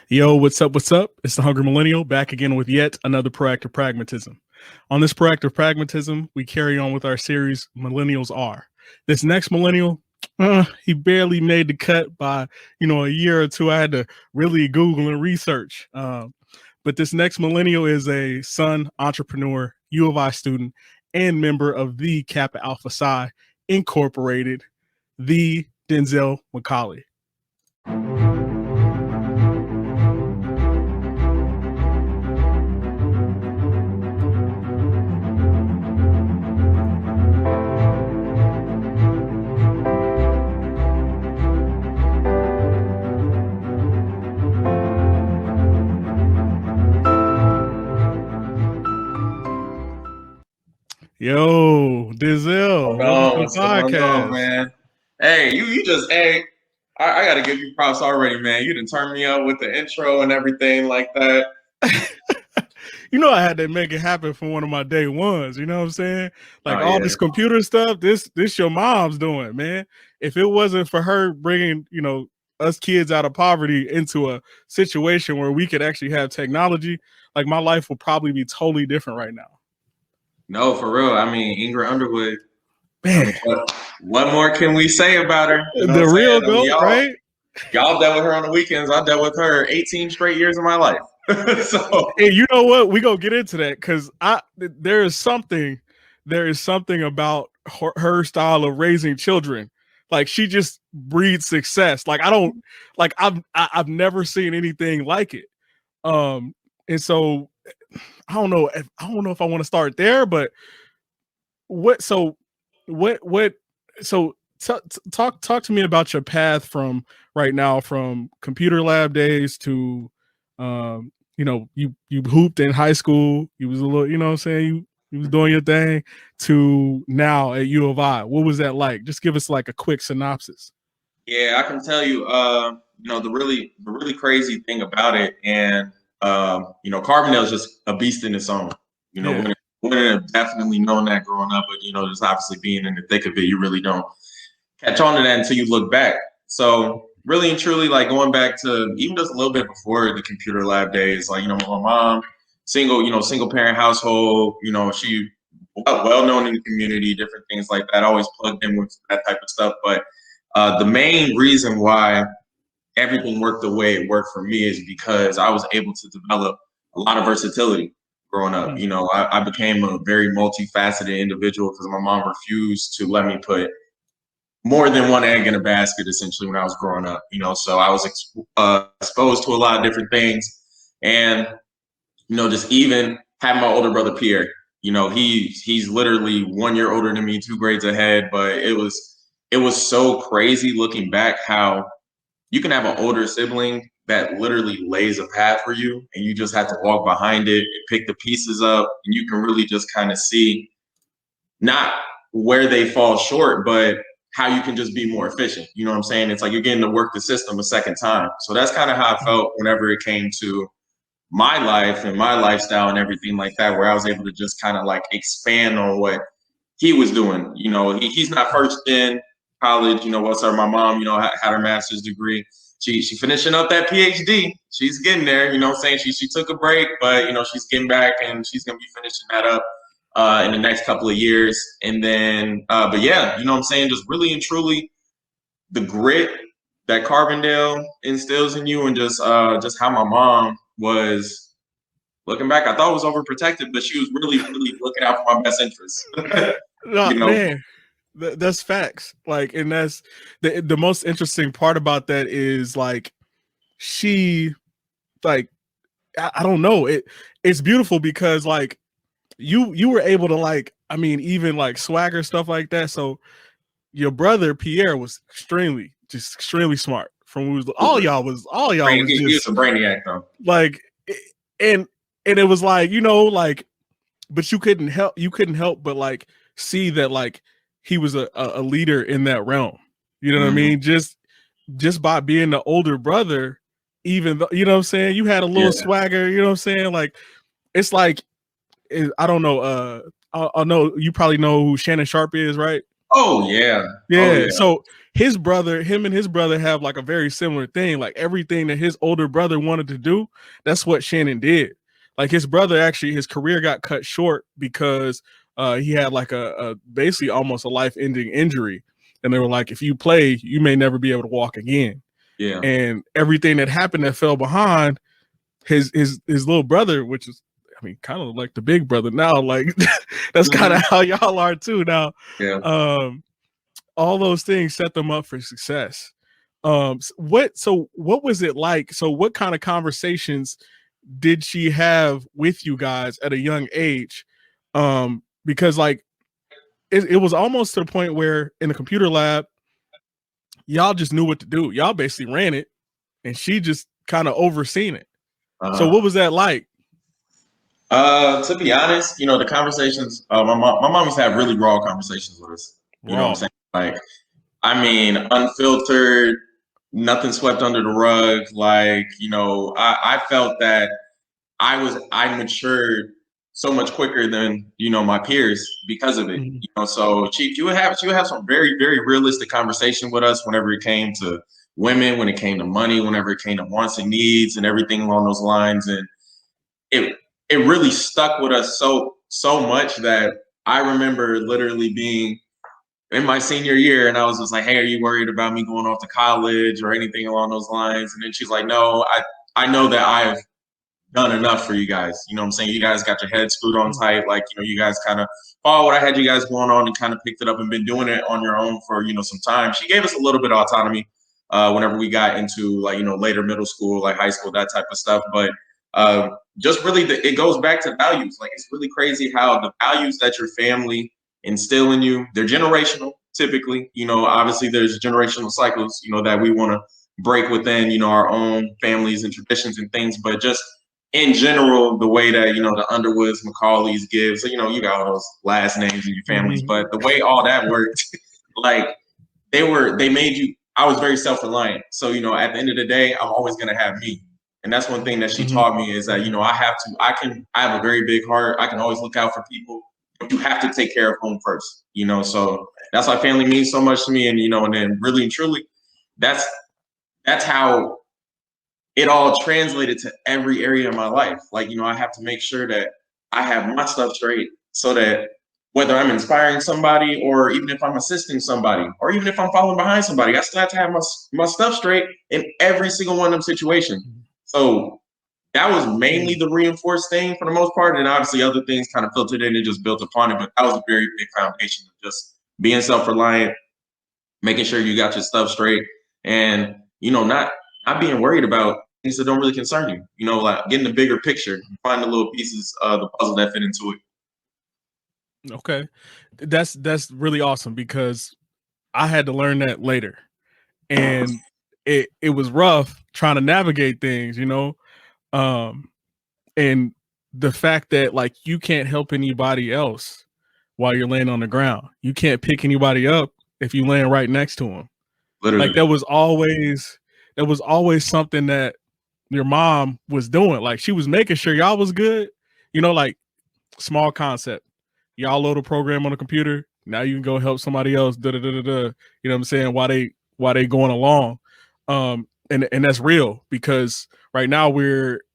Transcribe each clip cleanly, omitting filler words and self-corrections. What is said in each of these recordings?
Yo, what's up? What's up? It's the Hungry Millennial back again with yet another Proactive Pragmatism. On this Proactive Pragmatism, we carry on with our series, Millennials Are. This next millennial, he barely made the cut by, a year or two. I had to really Google and research. But this next millennial is a son, entrepreneur, U of I student, and member of the Kappa Alpha Psi Incorporated, the Denzel McCauley. Yo, Denzel, welcome to the podcast, man. Hey, you just I gotta give you props already, man. You didn't turn me up with the intro and everything like that. I had to make it happen for one of my day ones. You know what I'm saying? Like this computer stuff, this your mom's doing, man. If it wasn't for her bringing, us kids out of poverty into a situation where we could actually have technology, like my life would probably be totally different right now. No, for real. I mean, Ingrid Underwood. Man, what more can we say about her? The real goat, right? Y'all dealt with her on the weekends. I dealt with her 18 straight years of my life. So, and you know what? We gonna get into that because there is something about her style of raising children. Like she just breeds success. Like I've never seen anything like it. And so I don't know if I want to start there, but talk to me about your path from right now, from computer lab days to you hooped in high school, you was a little, you know what I'm saying, you was doing your thing, to now at U of I. What was that like? Just give us like a quick synopsis. Yeah, I can tell you the really crazy thing about it, and Carbondale is just a beast in its own. Wouldn't have definitely known that growing up, but just obviously being in the thick of it, you really don't catch on to that until you look back. So really and truly, like going back to even just a little bit before the computer lab days, like my mom, single parent household, she well known in the community, different things like that. Always plugged in with that type of stuff. But the main reason why everything worked the way it worked for me is because I was able to develop a lot of versatility growing up. I became a very multifaceted individual because my mom refused to let me put more than one egg in a basket, essentially, when I was growing up. So I was exposed to a lot of different things. And, just even having my older brother, Pierre, he's literally 1 year older than me, 2 grades ahead. But it was so crazy looking back how you can have an older sibling that literally lays a path for you, and you just have to walk behind it and pick the pieces up, and you can really just kind of see not where they fall short, but how you can just be more efficient. You know what I'm saying? It's like you're getting to work the system a second time. So that's kind of how I felt whenever it came to my life and my lifestyle and everything like that, where I was able to just kind of like expand on what he was doing. He's not first in college, my mom, had her master's degree. She finishing up that PhD. She's getting there, she took a break, but she's getting back and she's gonna be finishing that up in the next couple of years. And then but yeah, just really and truly the grit that Carbondale instills in you, and just how my mom was, looking back, I thought it was overprotective, but she was really, really looking out for my best interests. Man. That's facts. Like, and that's the most interesting part about that is like she, like, I don't know, it's beautiful because like you were able to, like, I mean, even like swagger stuff like that. So your brother Pierre was extremely smart. From all y'all was he was a brainiac though. Like, and it was like, like, but you couldn't help but like see that like he was a leader in that realm. You know what I mean? Just by being the older brother, even though, you know what I'm saying, you had a little swagger, you know what I'm saying? Like, it's like, I don't know, I know you probably know who Shannon Sharp is, right? Oh yeah. Yeah. Oh yeah. So him and his brother have like a very similar thing. Like everything that his older brother wanted to do, that's what Shannon did. Like his brother actually, his career got cut short because he had like a basically almost a life-ending injury. And they were like, if you play, you may never be able to walk again. Yeah. And everything that happened that fell behind his little brother, which is, I mean, kind of like the big brother now. Like that's kind of how y'all are too now. Yeah. All those things set them up for success. What was it like? So what kind of conversations did she have with you guys at a young age? Because like it was almost to the point where in the computer lab, y'all just knew what to do. Y'all basically ran it and she just kind of overseen it. So what was that like? To be honest, the conversations, my mom used to have really raw conversations with us. You know what I'm saying? Like, I mean, unfiltered, nothing swept under the rug. Like, I felt that I matured so much quicker than, my peers because of it. Mm-hmm. So she would have some very, very realistic conversation with us whenever it came to women, when it came to money, whenever it came to wants and needs and everything along those lines. And it really stuck with us so much that I remember literally being in my senior year and I was just like, hey, are you worried about me going off to college or anything along those lines? And then she's like, no, I know that I've done enough for you guys. You know what I'm saying? You guys got your head screwed on tight. Like, you guys kind of follow what I had you guys going on and kind of picked it up and been doing it on your own for, some time. She gave us a little bit of autonomy whenever we got into like, later middle school, like high school, that type of stuff. But just really, it goes back to values. Like, it's really crazy how the values that your family instill in you, they're generational typically. Obviously there's generational cycles, that we want to break within, our own families and traditions and things. But just in general, the way that, the Underwoods, McCauleys, Gibbs, so, you got all those last names in your families, but the way all that worked, like they made you, I was very self-reliant. So, at the end of the day, I'm always going to have me. And that's one thing that she taught me is that, I have a very big heart. I can always look out for people, but you have to take care of home first, so that's why family means so much to me. And, and then really and truly, that's how it all translated to every area of my life. Like, I have to make sure that I have my stuff straight so that whether I'm inspiring somebody or even if I'm assisting somebody or even if I'm following behind somebody, I still have to have my stuff straight in every single one of them situations. So that was mainly the reinforced thing for the most part. And obviously other things kind of filtered in and just built upon it. But that was a very big foundation of just being self-reliant, making sure you got your stuff straight and, not being worried about things that don't really concern you, like getting the bigger picture, find the little pieces of the puzzle that fit into it. Okay. That's really awesome because I had to learn that later. And it was rough trying to navigate things, and the fact that like you can't help anybody else while you're laying on the ground. You can't pick anybody up if you laying right next to them. Literally. Like that was always something that your mom was doing. Like she was making sure y'all was good, like small concept. Y'all load a program on the computer. Now you can go help somebody else. You know what I'm saying? Why they going along. And that's real because right now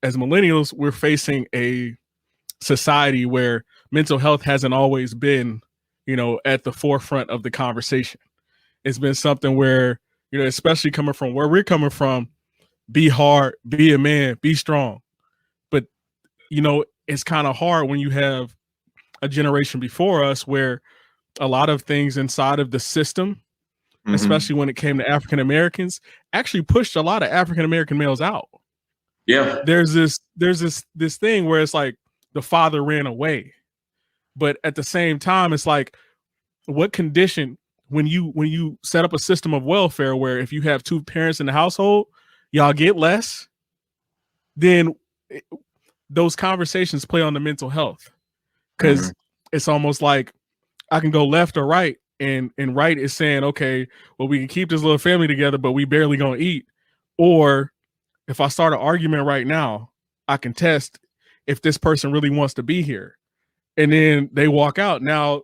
as millennials, we're facing a society where mental health hasn't always been, at the forefront of the conversation. It's been something where, especially coming from where we're coming from, be hard, be a man, be strong. But, it's kind of hard when you have a generation before us where a lot of things inside of the system, especially when it came to African Americans, actually pushed a lot of African American males out. Yeah. There's this thing where it's like the father ran away. But at the same time, it's like, what condition when you set up a system of welfare where if you have two parents in the household, y'all get less, then those conversations play on the mental health. Because it's almost like I can go left or right, and right is saying, okay, well, we can keep this little family together, but we barely gonna eat. Or if I start an argument right now, I can test if this person really wants to be here. And then they walk out. Now,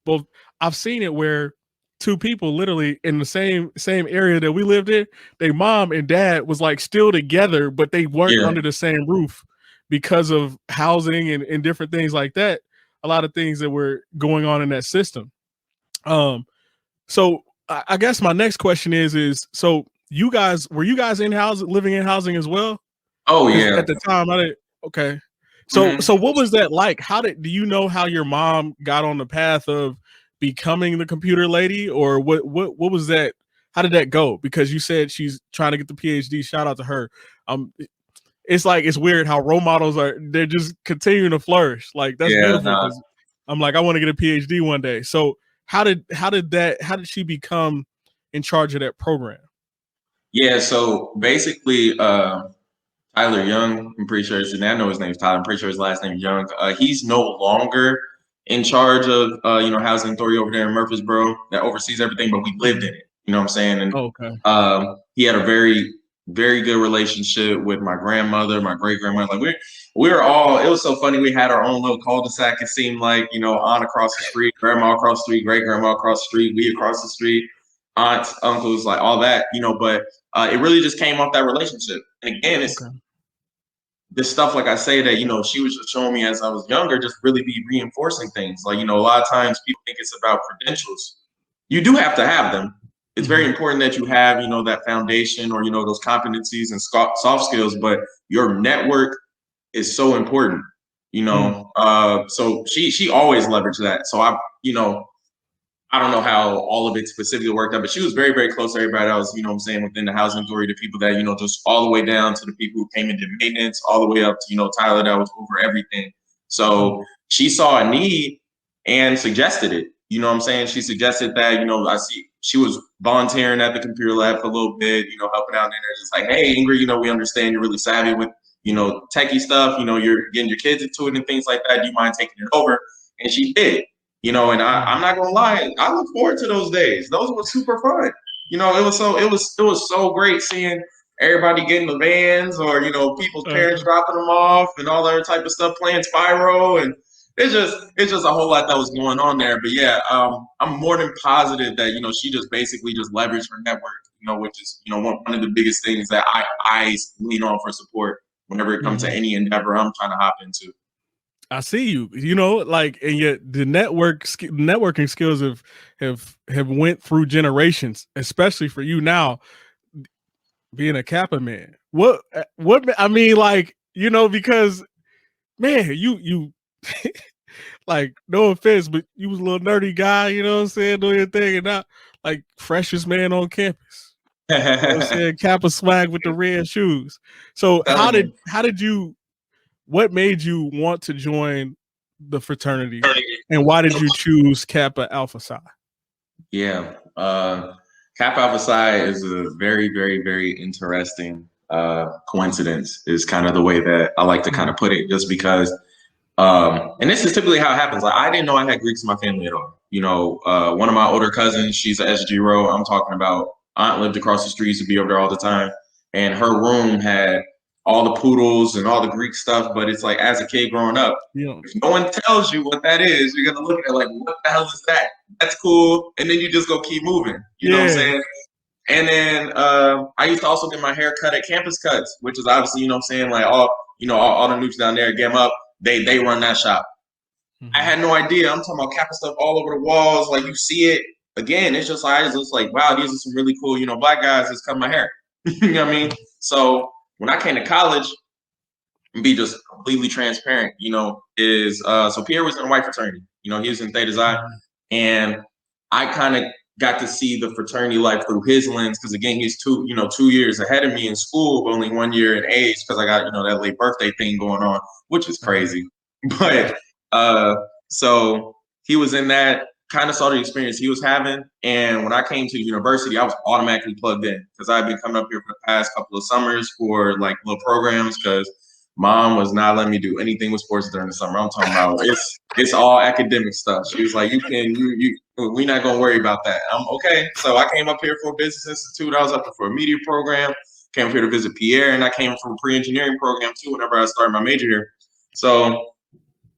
both I've seen it where two people literally in the same area that we lived in. Their mom and dad was like still together, but they weren't under the same roof because of housing and different things like that. A lot of things that were going on in that system. So I guess my next question is so were you guys in housing, living in housing as well? Oh yeah. At the time, I didn't. Okay. So what was that like? Do you know how your mom got on the path of becoming the computer lady, or what was that? How did that go? Because you said she's trying to get the PhD. Shout out to her. It's like, it's weird how role models they're just continuing to flourish. Like, that's beautiful. Nah. I'm like, I want to get a PhD one day. So how did she become in charge of that program? Yeah, so basically, Tyler Young, I'm pretty sure I know his name's Tyler. I'm pretty sure his last name is Young. He's no longer in charge of housing authority over there in Murfreesboro that oversees everything, but we lived in it. You know what I'm saying? And he had a very, very good relationship with my grandmother, my great grandmother. Like we were all. It was so funny. We had our own little cul-de-sac. It seemed like, aunt across the street, grandma across the street, great grandma across the street, we across the street, aunts, uncles, like all that. But it really just came off that relationship. And again, it's this stuff, like I say, that, she was just showing me as I was younger, just really be reinforcing things. Like, a lot of times people think it's about credentials. You do have to have them. It's very important that you have, that foundation or, those competencies and soft skills, but your network is so important, so she always leveraged that. So I don't know how all of it specifically worked out, but she was very, very close to everybody else, within the housing authority, the people that, just all the way down to the people who came and did maintenance, all the way up to, Tyler that was over everything. So she saw a need and suggested it. She suggested that, I see she was volunteering at the computer lab for a little bit, helping out in there, just like, hey, Ingrid, we understand you're really savvy with, techie stuff, you're getting your kids into it and things like that. Do you mind taking it over? And she did. And I'm not gonna lie, I look forward to those days. Those were super fun. It was so great seeing everybody getting the vans, or people's parents dropping them off, and all that type of stuff, playing Spyro, and it's just a whole lot that was going on there. But yeah, I'm more than positive that she just basically just leveraged her network, which is one of the biggest things that I lean on for support whenever it comes to any endeavor I'm trying to hop into. I see you, and yet the networking skills have went through generations, especially for you now being a Kappa man. What I mean, because man, you like, no offense, but you was a little nerdy guy, doing your thing, and not like freshest man on campus. Kappa swag with the red shoes. So how did you? What made you want to join the fraternity, and why did you choose Kappa Alpha Psi? Yeah, Kappa Alpha Psi is a very, very, very interesting coincidence, is kind of the way that I like to kind of put it, just because, and this is typically how it happens. Like, I didn't know I had Greeks in my family at all. One of my older cousins, she's an SGRO. I'm talking about aunt lived across the street, used to be over there all the time, and her room had all the poodles and all the Greek stuff. But it's like, as a kid growing up, if no one tells you what that is, you're gonna look at it like, what the hell is that? That's cool. And then you just go keep moving. You know what I'm saying? And then I used to also get my hair cut at Campus Cuts, which is obviously, like all the noobs down there at Gam Up, they run that shop. I had no idea. I'm talking about Kappa stuff all over the walls. Like, you see it. Again, it's just like, wow, these are some really cool, black guys that's cut my hair. You know what I mean? So when I came to college, and be just completely transparent, so Pierre was in a white fraternity. He was in Theta Xi, and I kind of got to see the fraternity life through his lens, because again, he's 2 years ahead of me in school, but only 1 year in age, because I got that late birthday thing going on, which is crazy. But so he was in that, kind of saw the experience he was having. And when I came to university, I was automatically plugged in, because I've been coming up here for the past couple of summers for like little programs, because mom was not letting me do anything with sports during the summer. I'm talking about it's all academic stuff. She was like, we're not gonna worry about that. I'm okay. So I came up here for a business institute. I was up for a media program, came up here to visit Pierre, and I came from a pre-engineering program too whenever I started my major here. So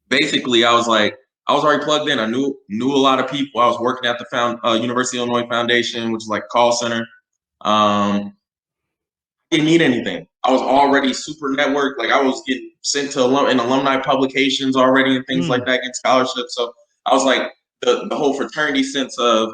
basically I was like, I was already plugged in. I knew a lot of people. I was working at the University of Illinois Foundation, which is like a call center. Didn't need anything. I was already super networked. Like I was getting sent to alumni publications already and things like that, getting scholarships. So I was like the whole fraternity sense of,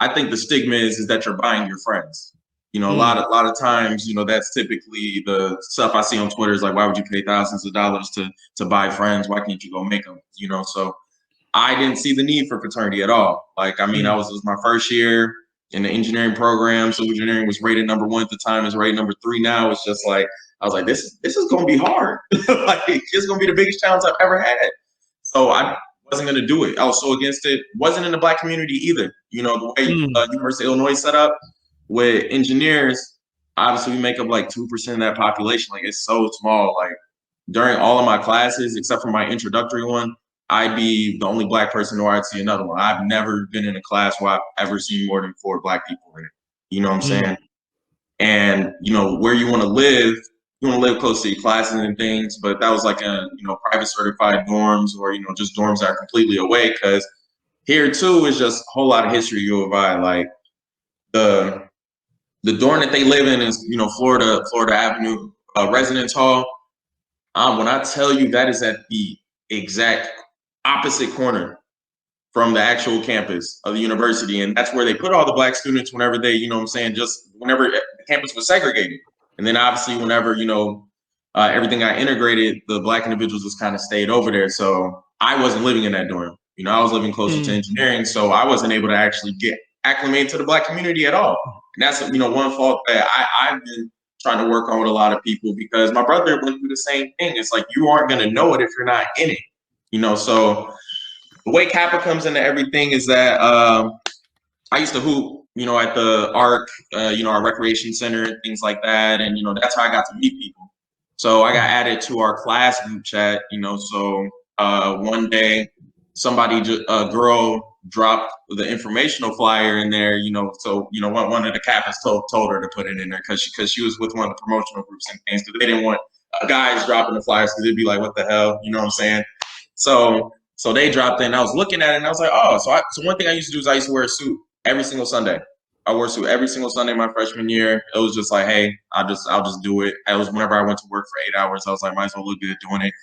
I think the stigma is that you're buying your friends. A lot of times, that's typically the stuff I see on Twitter is like, why would you pay thousands of dollars to buy friends? Why can't you go make them? So I didn't see the need for fraternity at all. Like, I mean, it was my first year in the engineering program. So engineering was rated #1 at the time. It's rated #3 now. It's just like, I was like, this is going to be hard. Like, it's going to be the biggest challenge I've ever had. So I wasn't going to do it. I was so against it. Wasn't in the Black community either. The way University of Illinois set up with engineers, obviously we make up like 2% of that population. Like, it's so small. Like, during all of my classes, except for my introductory one, I'd be the only Black person, or I'd see another one. I've never been in a class where I've ever seen more than 4 Black people in it. You know what I'm saying? And, where you want to live close to your classes and things, but that was like a, private certified dorms or, just dorms that are completely away. Because here too is just a whole lot of history, U of I. Like the dorm that they live in is, Florida Avenue Residence Hall. When I tell you that is at the exact opposite corner from the actual campus of the university. And that's where they put all the Black students whenever they, just whenever the campus was segregated. And then obviously whenever, everything got integrated, the Black individuals just kind of stayed over there. So I wasn't living in that dorm. I was living closer to engineering. So I wasn't able to actually get acclimated to the Black community at all. And that's, one fault that I've been trying to work on with a lot of people, because my brother went through the same thing. It's like, you aren't going to know it if you're not in it. So the way Kappa comes into everything is that I used to hoop, at the ARC, our recreation center and things like that. And, that's how I got to meet people. So I got added to our class group chat, so one day a girl dropped the informational flyer in there, so, one of the Kappas told her to put it in there because she was with one of the promotional groups and things, because they didn't want guys dropping the flyers, because they'd be like, what the hell, you know what I'm saying? So they dropped in. I was looking at it and I was like, oh, so one thing I used to do is I used to wear a suit every single Sunday. I wore a suit every single Sunday my freshman year. It was just like, hey, I'll just do it. It was whenever I went to work for 8 hours, I was like, might as well look good doing it.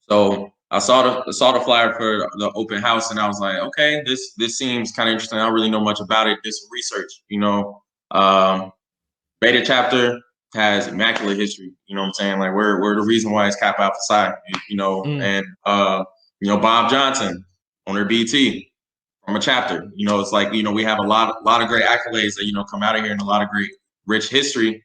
So I saw the flyer for the open house and I was like, okay, this seems kind of interesting. I don't really know much about it. Did some research, Beta chapter has immaculate history. You know what I'm saying? Like we're the reason why it's Kappa Alpha Psi, and Bob Johnson, owner of BT, from a chapter. It's like, we have a lot of great accolades that, come out of here, and a lot of great rich history,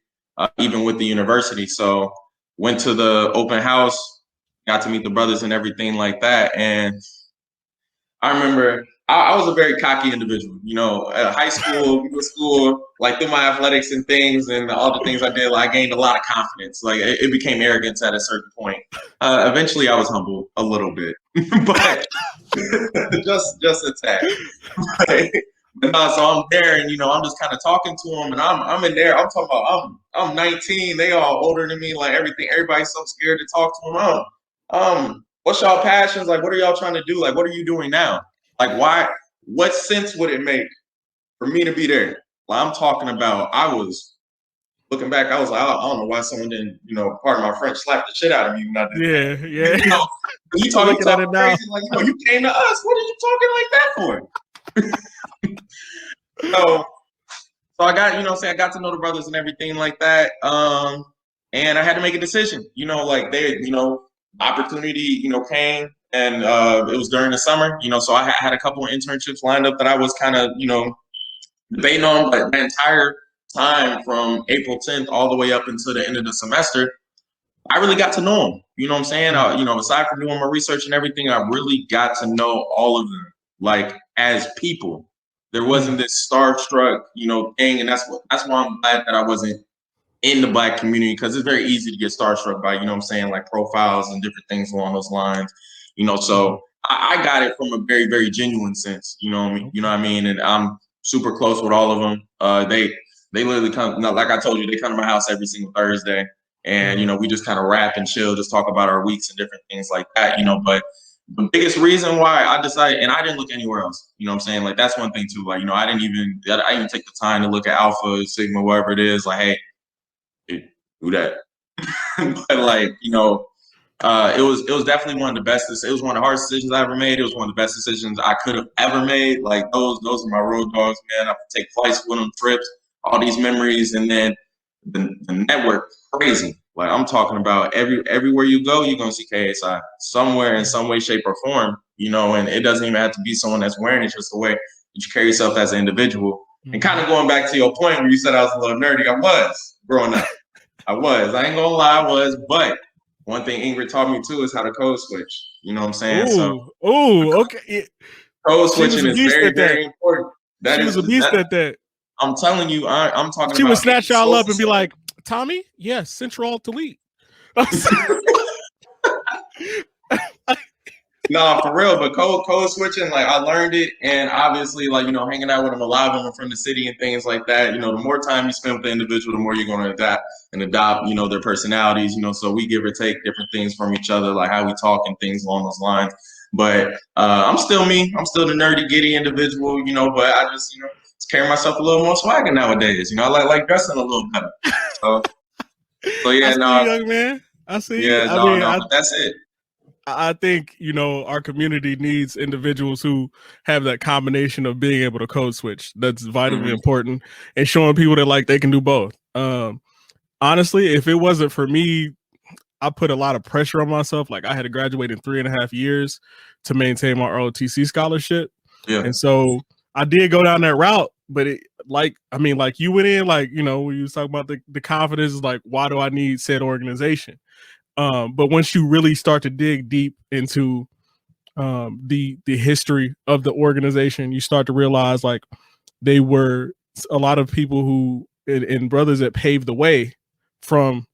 even with the university. So went to the open house, got to meet the brothers and everything like that. And I remember I was a very cocky individual, at high school, middle school, like through my athletics and things and all the things I did, I gained a lot of confidence. Like it became arrogance at a certain point. Eventually I was humble a little bit, but just a tad. But no, so I'm there and, I'm just kind of talking to them and I'm in there. I'm talking about, I'm 19. They all older than me, like everything. Everybody's so scared to talk to them. What's y'all passions? Like, what are y'all trying to do? Like, what are you doing now? Like, why? What sense would it make for me to be there? Like, I'm talking about, I was looking back, I was like, I don't know why someone didn't, pardon my French, slap the shit out of me when I did that. Yeah. You talking crazy, like, you came to us. What are you talking like that for? So I got, I got to know the brothers and everything like that. And I had to make a decision, like they, opportunity, came, and it was during the summer, so I had a couple of internships lined up that I was kind of, debating on, but the entire time from April 10th all the way up until the end of the semester, I really got to know them. You know what I'm saying? Aside from doing my research and everything, I really got to know all of them, like as people. There wasn't this starstruck, thing, and that's why I'm glad that I wasn't in the Black community, because it's very easy to get starstruck by, like profiles and different things along those lines, so I got it from a very, very genuine sense, you know what I mean? And I'm super close with all of them. They literally come, like I told you, they come to my house every single Thursday. and we just kind of rap and chill, just talk about our weeks and different things like that. But the biggest reason why I decided, and I didn't look anywhere else, what I'm saying? Like, that's one thing too. Like, I didn't even take the time to look at Alpha, Sigma, whatever it is. Like, hey, who that? But like, it was definitely one of the best. It was one of the hardest decisions I ever made. It was one of the best decisions I could have ever made. Like, those are my road dogs, man. I would take flights with them, trips, all these memories, and then the network, crazy. Like, I'm talking about everywhere you go, you're gonna see KSI somewhere in some way, shape, or form. And it doesn't even have to be someone that's wearing it. Just the way that you carry yourself as an individual. And kind of going back to your point where you said I was a little nerdy, I was growing up. I ain't gonna lie, I was. But one thing Ingrid taught me too is how to code switch. You know what I'm saying? Okay. Code switching is very, very important. She was a beast at that. I'm telling you, I'm talking about. She would snatch y'all up and be like, Tommy, yes, Central Delete. No, for real. But code switching, like, I learned it, and obviously, like, hanging out with them, a lot of them are from the city and things like that. The more time you spend with the individual, the more you're going to adapt their personalities. So we give or take different things from each other, like how we talk and things along those lines. But I'm still me. I'm still the nerdy, giddy individual. But I just carry myself a little more swagger nowadays. I like dressing a little better. So yeah, young man. I see. Yeah, but that's it. I think, our community needs individuals who have that combination of being able to code switch. That's vitally important, and showing people that like they can do both. Honestly, if it wasn't for me, I put a lot of pressure on myself. Like, I had to graduate in 3.5 years to maintain my ROTC scholarship. Yeah. And so I did go down that route, but like you went in, like, when you was talking about the confidence is like, why do I need said organization? But once you really start to dig deep into the history of the organization, you start to realize, like, they were a lot of people who and brothers that paved the way from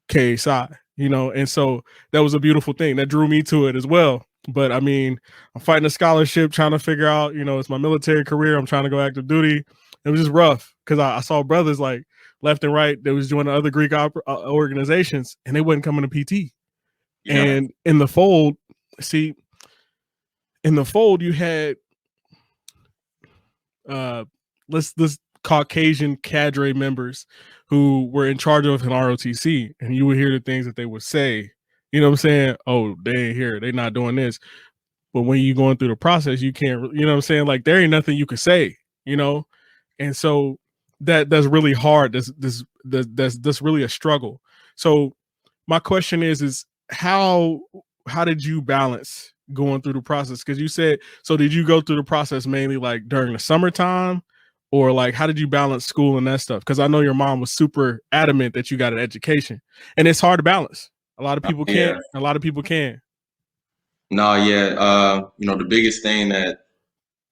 KSI, and so that was a beautiful thing that drew me to it as well. But I'm fighting a scholarship, trying to figure out, it's my military career. I'm trying to go active duty. It was just rough because I saw brothers like left and right that was joining other Greek organizations, and they wasn't coming to PT. Yeah. And in the fold, you had this Caucasian cadre members who were in charge of an ROTC, and you would hear the things that they would say. You know what I'm saying? Oh, they ain't here. They not doing this. But when you're going through the process, you can't. You know what I'm saying? Like, there ain't nothing you could say. And so that's really hard. That's really a struggle. So my question is how did you balance going through the process? Because you said, so did you go through the process mainly like during the summertime, or like how did you balance school and that stuff? Because I know your mom was super adamant that you got an education, and it's hard to balance. A lot of people can't. A lot of people can. No, yeah. The biggest thing that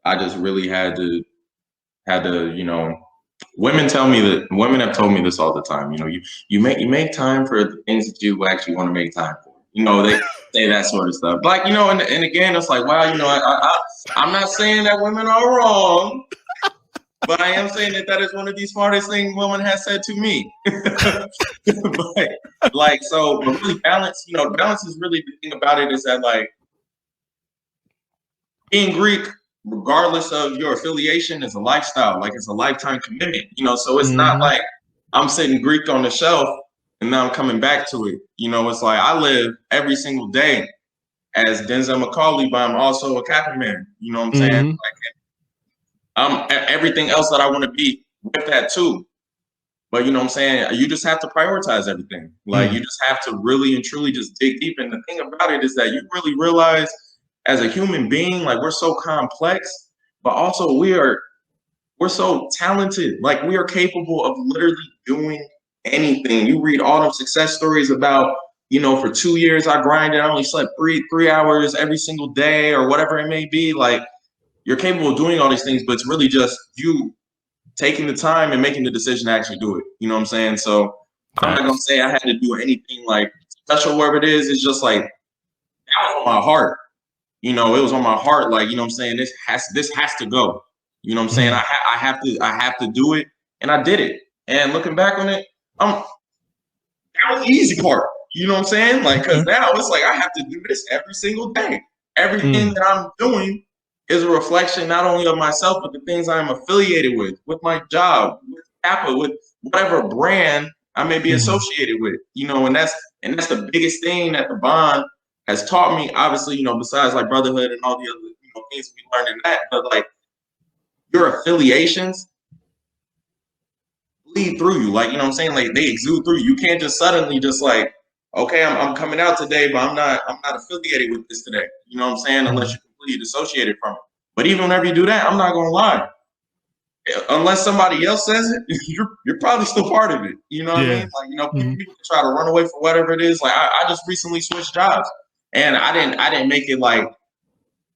I just really had to, women have told me this all the time. You make time for the things that you actually want to make time for. They say that sort of stuff. Like, and again, it's like, wow, I'm not saying that women are wrong, but I am saying that is one of the smartest things women has said to me. But really balance, balance is really the thing about it, is that, like, being Greek, regardless of your affiliation, is a lifestyle. Like, it's a lifetime commitment, so it's not like I'm sitting Greek on the shelf and now I'm coming back to it. It's like I live every single day as Denzel McCauley, but I'm also a Kappa man. You know what I'm saying? Like, I'm everything else that I want to be with that too. But you know what I'm saying? You just have to prioritize everything. Like, you just have to really and truly just dig deep. And the thing about it is that you really realize, as a human being, like, we're so complex, but also we're so talented. Like, we are capable of literally doing anything. You read all them success stories about, for 2 years I grinded, I only slept three hours every single day, or whatever it may be. Like, you're capable of doing all these things, but it's really just you taking the time and making the decision to actually do it. You know what I'm saying? So I'm not gonna say I had to do anything like special, wherever it is. It's just like, that was on my heart. It was on my heart. Like, you know what I'm saying? This has to go. You know what I'm saying? I have to do it, and I did it. And looking back on it, that that was the easy part. You know what I'm saying? Like, because now it's like I have to do this every single day. Everything that I'm doing is a reflection not only of myself, but the things I'm affiliated with my job, with Kappa, with whatever brand I may be associated with. You know, and that's the biggest thing that the bond has taught me. Obviously, you know, besides like brotherhood and all the other things we learned in that, but like your affiliations bleed through you. Like, you know what I'm saying? Like they exude through you. You can't just suddenly just like, okay, I'm coming out today, but I'm not affiliated with this today. You know what I'm saying? Unless you're completely dissociated from it. But even whenever you do that, I'm not gonna lie. Unless somebody else says it, you're probably still part of it. You know what I mean? Like, you know, people try to run away from whatever it is. Like I just recently switched jobs, and I didn't make it like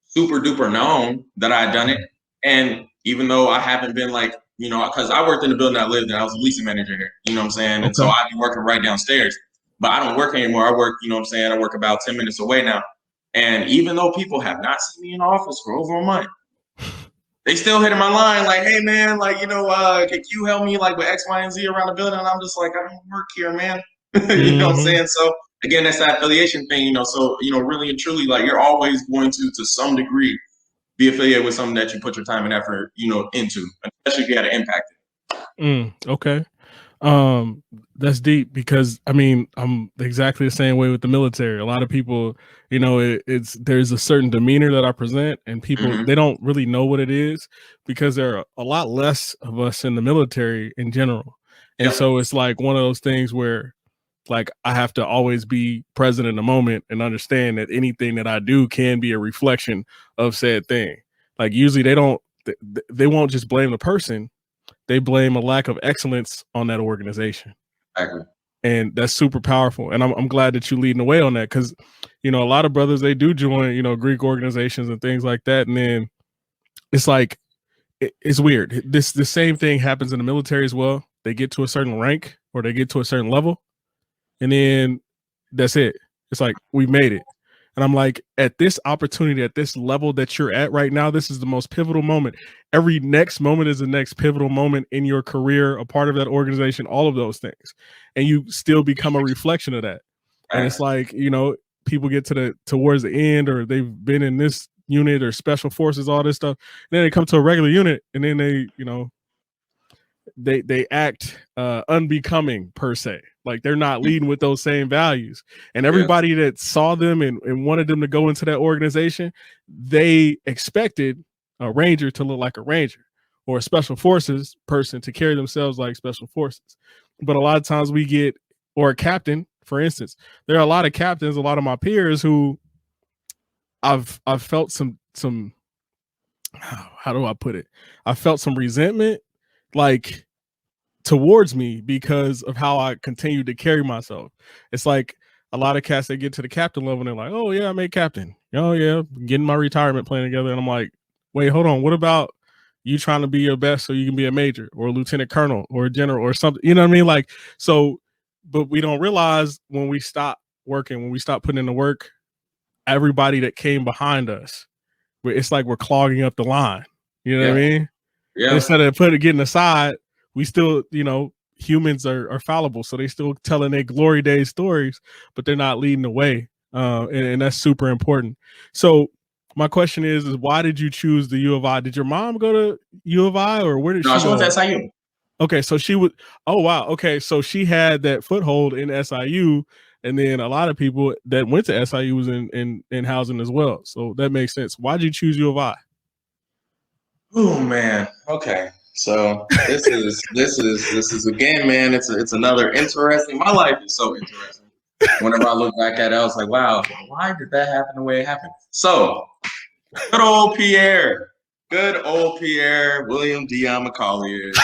super duper known that I had done it. And even though I haven't been like, you know, because I worked in the building I lived in, I was a leasing manager here. You know what I'm saying? And so I'd be working right downstairs. But I don't work anymore. I work, you know what I'm saying? I work about 10 minutes away now. And even though people have not seen me in the office for over a month, they still hitting my line like, hey, man, like, you know, can you help me like with X, Y, and Z around the building? And I'm just like, I don't work here, man. You know what I'm saying? So, again, that's that affiliation thing, you know. So, you know, really and truly, like, you're always going to some degree, be affiliated with something that you put your time and effort, you know, into, especially if you had an impact. Okay. That's deep because I mean, I'm exactly the same way with the military. A lot of people, you know, there's a certain demeanor that I present, and people they don't really know what it is because there are a lot less of us in the military in general. And so it's like one of those things where like I have to always be present in the moment and understand that anything that I do can be a reflection of said thing. Like usually they won't just blame the person. They blame a lack of excellence on that organization. Exactly. And that's super powerful. And I'm glad that you're leading the way on that because, you know, a lot of brothers, they do join, you know, Greek organizations and things like that. And then it's like, it's weird. The same thing happens in the military as well. They get to a certain rank or they get to a certain level. And then that's it. It's like, we made it. And I'm like, at this opportunity, at this level that you're at right now, this is the most pivotal moment. Every next moment is the next pivotal moment in your career, a part of that organization, all of those things. And you still become a reflection of that. And it's like, you know, people get towards the end, or they've been in this unit or special forces, all this stuff. And then they come to a regular unit and then they, you know, they act unbecoming per se. Like they're not leading with those same values. And everybody that saw them and wanted them to go into that organization, they expected a ranger to look like a ranger or a special forces person to carry themselves like special forces. But a lot of times we get, or a captain, for instance, there are a lot of captains, a lot of my peers who I've felt some, how do I put it? I felt some resentment like towards me because of how I continue to carry myself. It's like a lot of cats that get to the captain level and they're like, oh yeah, I made captain. Oh yeah, getting my retirement plan together. And I'm like, wait, hold on. What about you trying to be your best so you can be a major or a lieutenant colonel or a general or something? You know what I mean? Like, so, but we don't realize when we stop working, when we stop putting in the work, everybody that came behind us, it's like we're clogging up the line. You know what I mean? Yeah. Instead of getting aside, we still, you know, humans are fallible. So they still telling their glory days stories, but they're not leading the way. And that's super important. So my question is why did you choose the U of I? Did your mom go to U of I or where did she go? No, she went to SIU. Okay, so she would, oh wow. Okay, so she had that foothold in SIU, and then a lot of people that went to SIU was in housing as well. So that makes sense. Why did you choose U of I? Oh man. Okay. So this is again, man. It's another interesting. My life is so interesting. Whenever I look back at it, I was like, wow, why did that happen the way it happened? So good old Pierre, William Dion McCauley is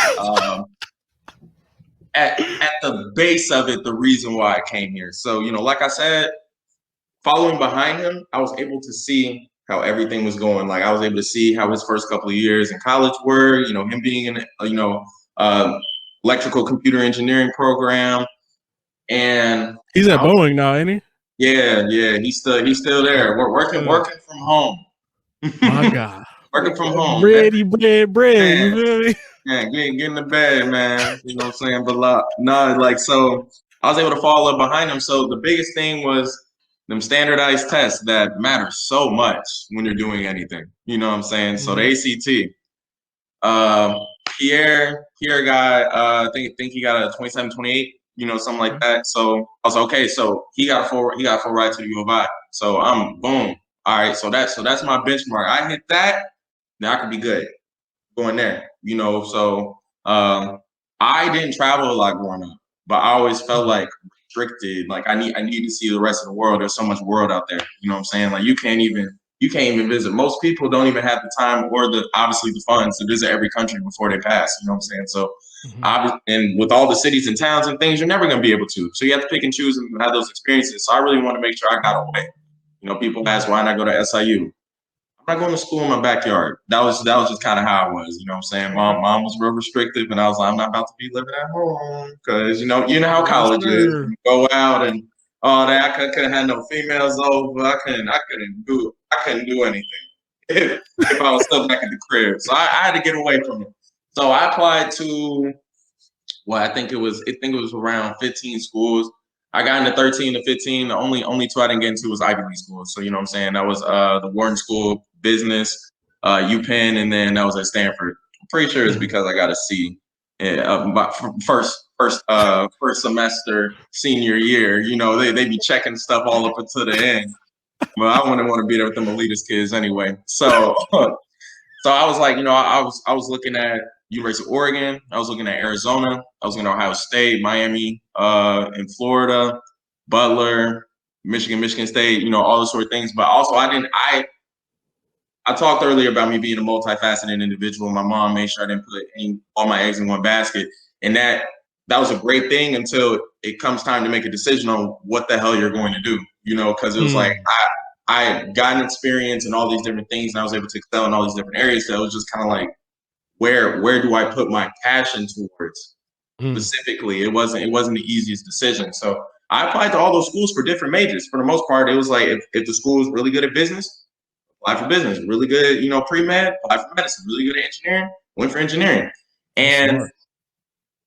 at the base of it, the reason why I came here. So, you know, like I said, following behind him, I was able to see how everything was going. Like I was able to see how his first couple of years in college were, you know, him being in, you know, electrical computer engineering program. And he's at Boeing now, ain't he? Yeah. He's still there. We're working from home. My God. Working from home. Bread. You feel me? Yeah, get in the bed, man. You know what I'm saying? But no, like, so I was able to follow up behind them. So the biggest thing was them standardized tests that matter so much when you're doing anything. You know what I'm saying? So the ACT, Pierre guy, I think he got a 27, 28, you know, something like that. So I was like, okay, so he got a full ride to the U of I. So I'm boom. All right, so that's my benchmark. I hit that, then I could be good going there. You know, so I didn't travel a lot growing up, but I always felt like restricted. Like I need to see the rest of the world. There's so much world out there. You know what I'm saying? Like you can't even visit. Most people don't even have the time or obviously the funds to visit every country before they pass. You know what I'm saying? So and with all the cities and towns and things, you're never going to be able to. So you have to pick and choose and have those experiences. So I really want to make sure I got away. You know, people ask why not go to SIU. I'm not going to school in my backyard. That was just kind of how I was. You know what I'm saying? Mom was real restrictive, and I was like, I'm not about to be living at home because you know how college is. You go out and all that. I couldn't have no females over. I couldn't do anything if I was stuck back in the crib. So I had to get away from it. So I applied to I think it was around 15 schools. I got into 13 to 15. The only two I didn't get into was Ivy League schools. So you know what I'm saying? That was the Wharton School of Business, UPenn, and then that was at Stanford. I'm pretty sure it's because I got a C. First semester senior year. You know they be checking stuff all up until the end. But I wouldn't want to be there with them elitist kids anyway. So so I was like, you know, I was looking at University of Oregon. I was looking at Arizona. I was looking at Ohio State, Miami, in Florida, Butler, Michigan State, you know, all those sort of things. But also I talked earlier about me being a multifaceted individual. My mom made sure I didn't put all my eggs in one basket. And that was a great thing until it comes time to make a decision on what the hell you're going to do, you know, because it was like I had gotten experience in all these different things and I was able to excel in all these different areas. So it was just kind of like, where do I put my passion towards specifically? It wasn't the easiest decision. So I applied to all those schools for different majors. For the most part, it was like if the school was really good at business, apply for business. Really good, you know, pre-med, apply for medicine. Really good at engineering, went for engineering. And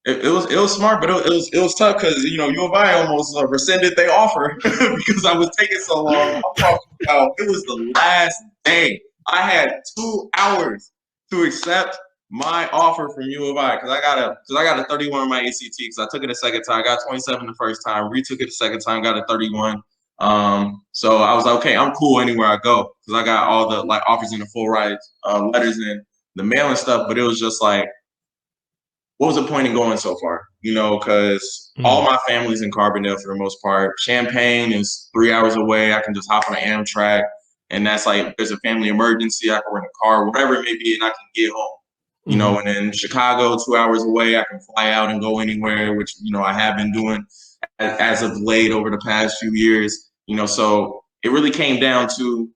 it was smart, but it was tough because you know U of I almost rescinded their offer because I was taking so long. I'm talking about it was the last day. I had 2 hours to accept my offer from U of I because I got a 31 on my ACT because I took it a second time. I got 27 the first time, retook it the second time, got a 31. So I was like, okay, I'm cool anywhere I go because I got all the like offers in the full ride letters in the mail and stuff. But it was just like, what was the point in going so far? You know, because all my family's in Carbondale for the most part. Champaign is 3 hours away. I can just hop on an Amtrak. And that's like, if there's a family emergency, I can rent a car, whatever it may be, and I can get home. You know, and then Chicago, 2 hours away, I can fly out and go anywhere, which, you know, I have been doing as of late over the past few years. You know, so it really came down to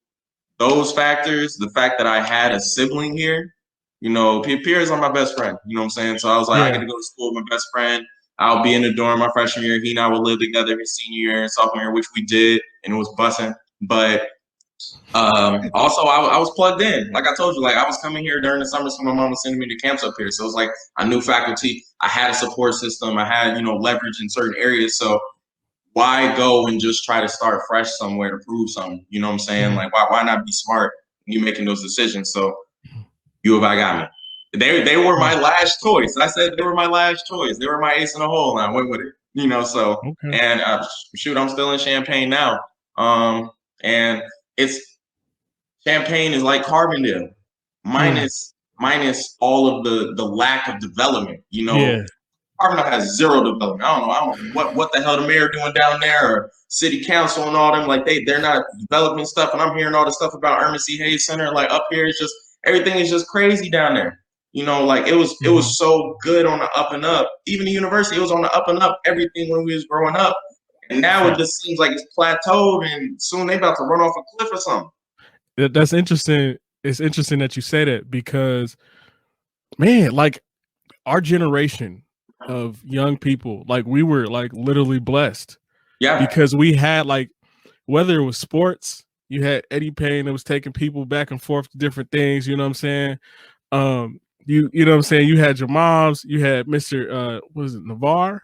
those factors, the fact that I had a sibling here. You know, Pierre is my best friend. You know what I'm saying? So I was like, I get to go to school with my best friend. I'll be in the dorm my freshman year. He and I will live together his senior year and sophomore year, which we did, and it was bussing. But also, I was plugged in. Like I told you, like I was coming here during the summer, so my mom was sending me to camps up here. So it was like I knew faculty. I had a support system. I had, you know, leverage in certain areas. So why go and just try to start fresh somewhere to prove something? You know what I'm saying? Like why not be smart when you're making those decisions? So U of I got me. They were my last choice. I said they were my last choice. They were my ace in the hole, and I went with it. You know, so and shoot, I'm still in Champaign now. And it's Champaign is like Carbondale, minus all of the lack of development. You know, Carbondale has zero development. I don't know what the hell the mayor doing down there or city council and all them. Like they're not developing stuff, and I'm hearing all the stuff about Ernest C. Hayes Center. Like up here, it's just everything is just crazy down there. You know, like it was so good on the up and up. Even the university, it was on the up and up. Everything when we was growing up, and now it just seems like it's plateaued, and soon they about to run off a cliff or something. That's interesting. It's interesting that you say that because, man, like our generation of young people, like we were like literally blessed. Yeah. Because we had like, whether it was sports, you had Eddie Payne that was taking people back and forth to different things. You know what I'm saying? You know what I'm saying? You had your moms, you had Mr. What is it, Navarre?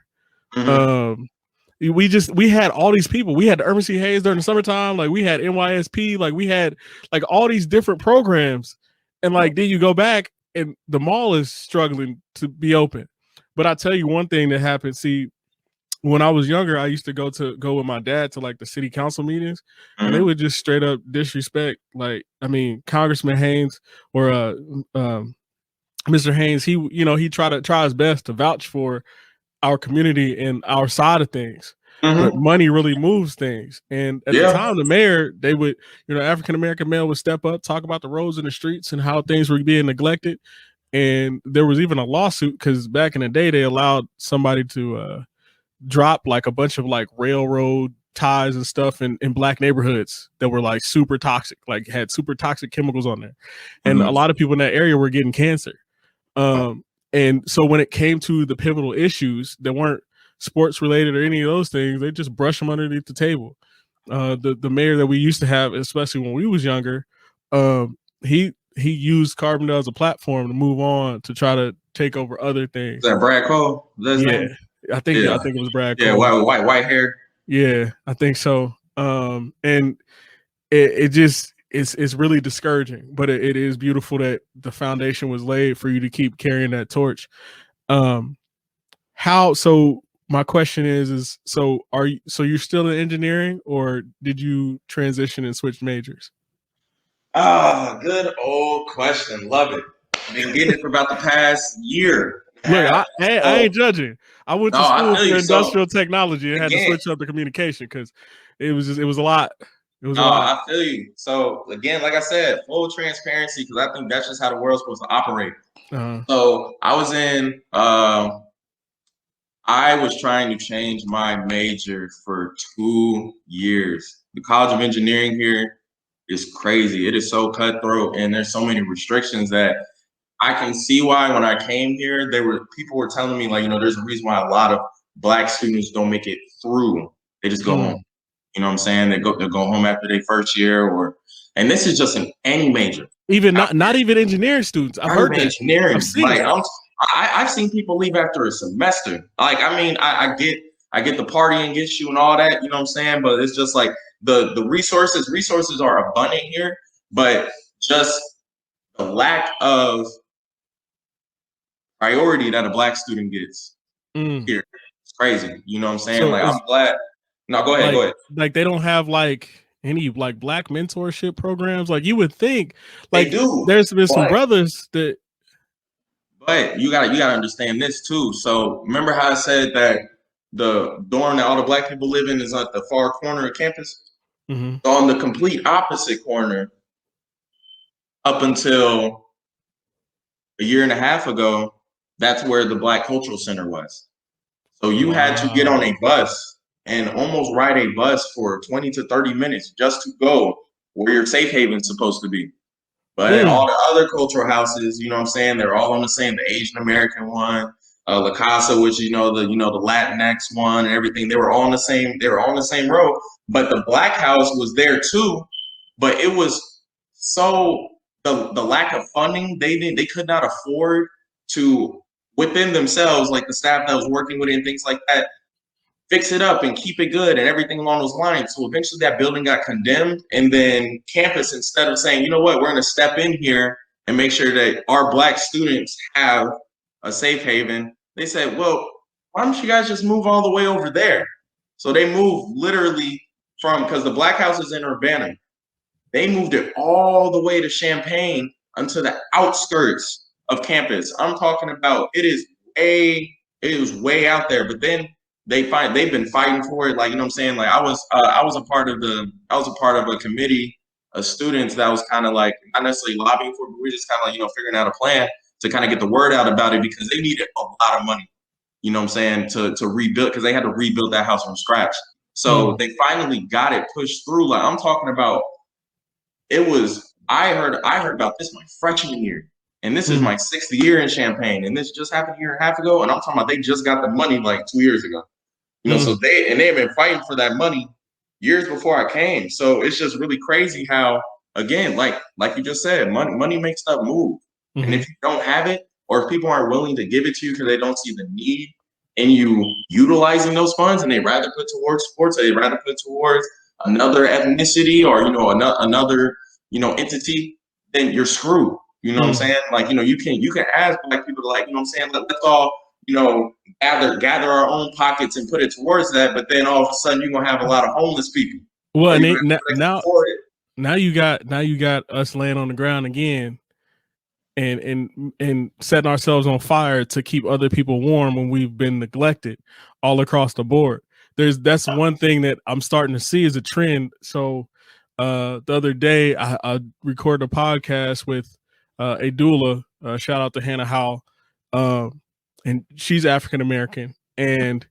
we had all these people. We had the Urban C. Hayes during the summertime. Like we had NYSP. Like we had like all these different programs. And like then you go back and the mall is struggling to be open. But I tell you one thing that happened. See, when I was younger, I used to go with my dad to like the city council meetings, and they would just straight up disrespect. Like, I mean, Congressman Haynes or Mr. Haynes, he try his best to vouch for our community and our side of things. But money really moves things. And at the time, the mayor, they would, African American male would step up, talk about the roads and the streets and how things were being neglected. And there was even a lawsuit because back in the day, they allowed somebody to drop like a bunch of like railroad ties and stuff in black neighborhoods that were like super toxic, like had super toxic chemicals on there. And a lot of people in that area were getting cancer. And so when it came to the pivotal issues that weren't sports related or any of those things, they just brush them underneath the table. The mayor that we used to have, especially when we was younger, he used Carbondale as a platform to move on to try to take over other things. Is that Brad Cole? Yeah. I think it was Brad Cole. Yeah, white hair. Yeah, I think so. And it just it's really discouraging, but it is beautiful that the foundation was laid for you to keep carrying that torch. So my question is so you're still in engineering, or did you transition and switch majors? Good old question. Love it. Been getting it for about the past year. Look, I ain't judging. I went to school for industrial technology and had to switch up the communication because it was a lot. It was a lot. I feel you. So again, like I said, full transparency, because I think that's just how the world's supposed to operate. So I was I was trying to change my major for 2 years. The College of Engineering here is crazy. It is so cutthroat, and there's so many restrictions that I can see why when I came here, people were telling me like, there's a reason why a lot of Black students don't make it through. They just go home. You know what I'm saying? They go home after their first year, and this is just in any major. Even not even engineering students. I've heard that. Engineering. I've seen people leave after a semester. Like, I mean, I get the partying issue and all that, you know what I'm saying? But it's just like the resources are abundant here, but just the lack of priority that a Black student gets here. It's crazy. You know what I'm saying? So like, I'm glad. No, go ahead. Like they don't have like any like Black mentorship programs. Like you would think like they do. There's been some brothers that. But you gotta understand this too. So remember how I said that the dorm that all the Black people live in is at the far corner of campus? So on the complete opposite corner, up until a year and a half ago, that's where the Black Cultural Center was. So you had to get on a bus and almost ride a bus for 20 to 30 minutes just to go where your safe haven's supposed to be. But all the other cultural houses, you know what I'm saying, they're all on the same, the Asian American one, La Casa, which the Latinx one and everything, they were all on the same row. But the Black house was there too, but it was so the lack of funding, they could not afford to, within themselves, like the staff that was working with it and things like that, fix it up and keep it good and everything along those lines. So eventually that building got condemned, and then campus, instead of saying, you know what, we're going to step in here and make sure that our Black students have a safe haven, they said, well, why don't you guys just move all the way over there? So they moved literally because the Black house is in Urbana. They moved it all the way to Champaign onto the outskirts of campus. I'm talking about it was way out there, but then they've been fighting for it. Like, you know what I'm saying? Like I was a part of a committee of students that was kind of like not necessarily lobbying for it, but we're just kind of like, figuring out a plan to kind of get the word out about it, because they needed a lot of money, you know what I'm saying, to rebuild, because they had to rebuild that house from scratch. So they finally got it pushed through. Like I'm talking about, I heard about this my freshman year. And this is my 6th year in Champaign, and this just happened a year and a half ago. And I'm talking about they just got the money like 2 years ago. So they have been fighting for that money years before I came. So it's just really crazy how, again, like you just said, money makes stuff move. And if you don't have it, or if people aren't willing to give it to you because they don't see the need, and you utilizing those funds, and they rather put towards sports, or they rather put towards another ethnicity, or another entity, then you're screwed. You know what I'm saying? Like, you can ask Black people to, like, you know what I'm saying, let's all, gather our own pockets and put it towards that, but then all of a sudden you're gonna have a lot of homeless people. Well, and now you got us laying on the ground again and setting ourselves on fire to keep other people warm when we've been neglected all across the board. That's one thing that I'm starting to see as a trend. So the other day I recorded a podcast with a doula, shout out to Hannah Howell, and she's African American. And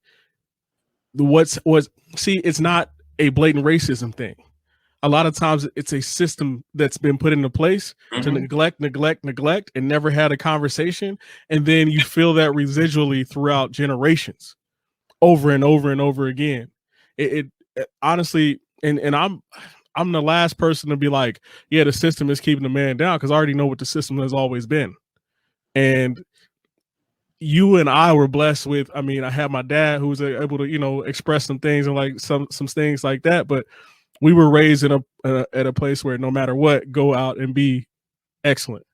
it's not a blatant racism thing. A lot of times it's a system that's been put into place to neglect, and never had a conversation. And then you feel that residually throughout generations, over and over and over again. It honestly, and I'm the last person to be like, yeah, the system is keeping the man down, because I already know what the system has always been. And you and I were blessed with, I mean, I had my dad who was able to, express some things and like some things like that, but we were raised at a place where no matter what, go out and be excellent.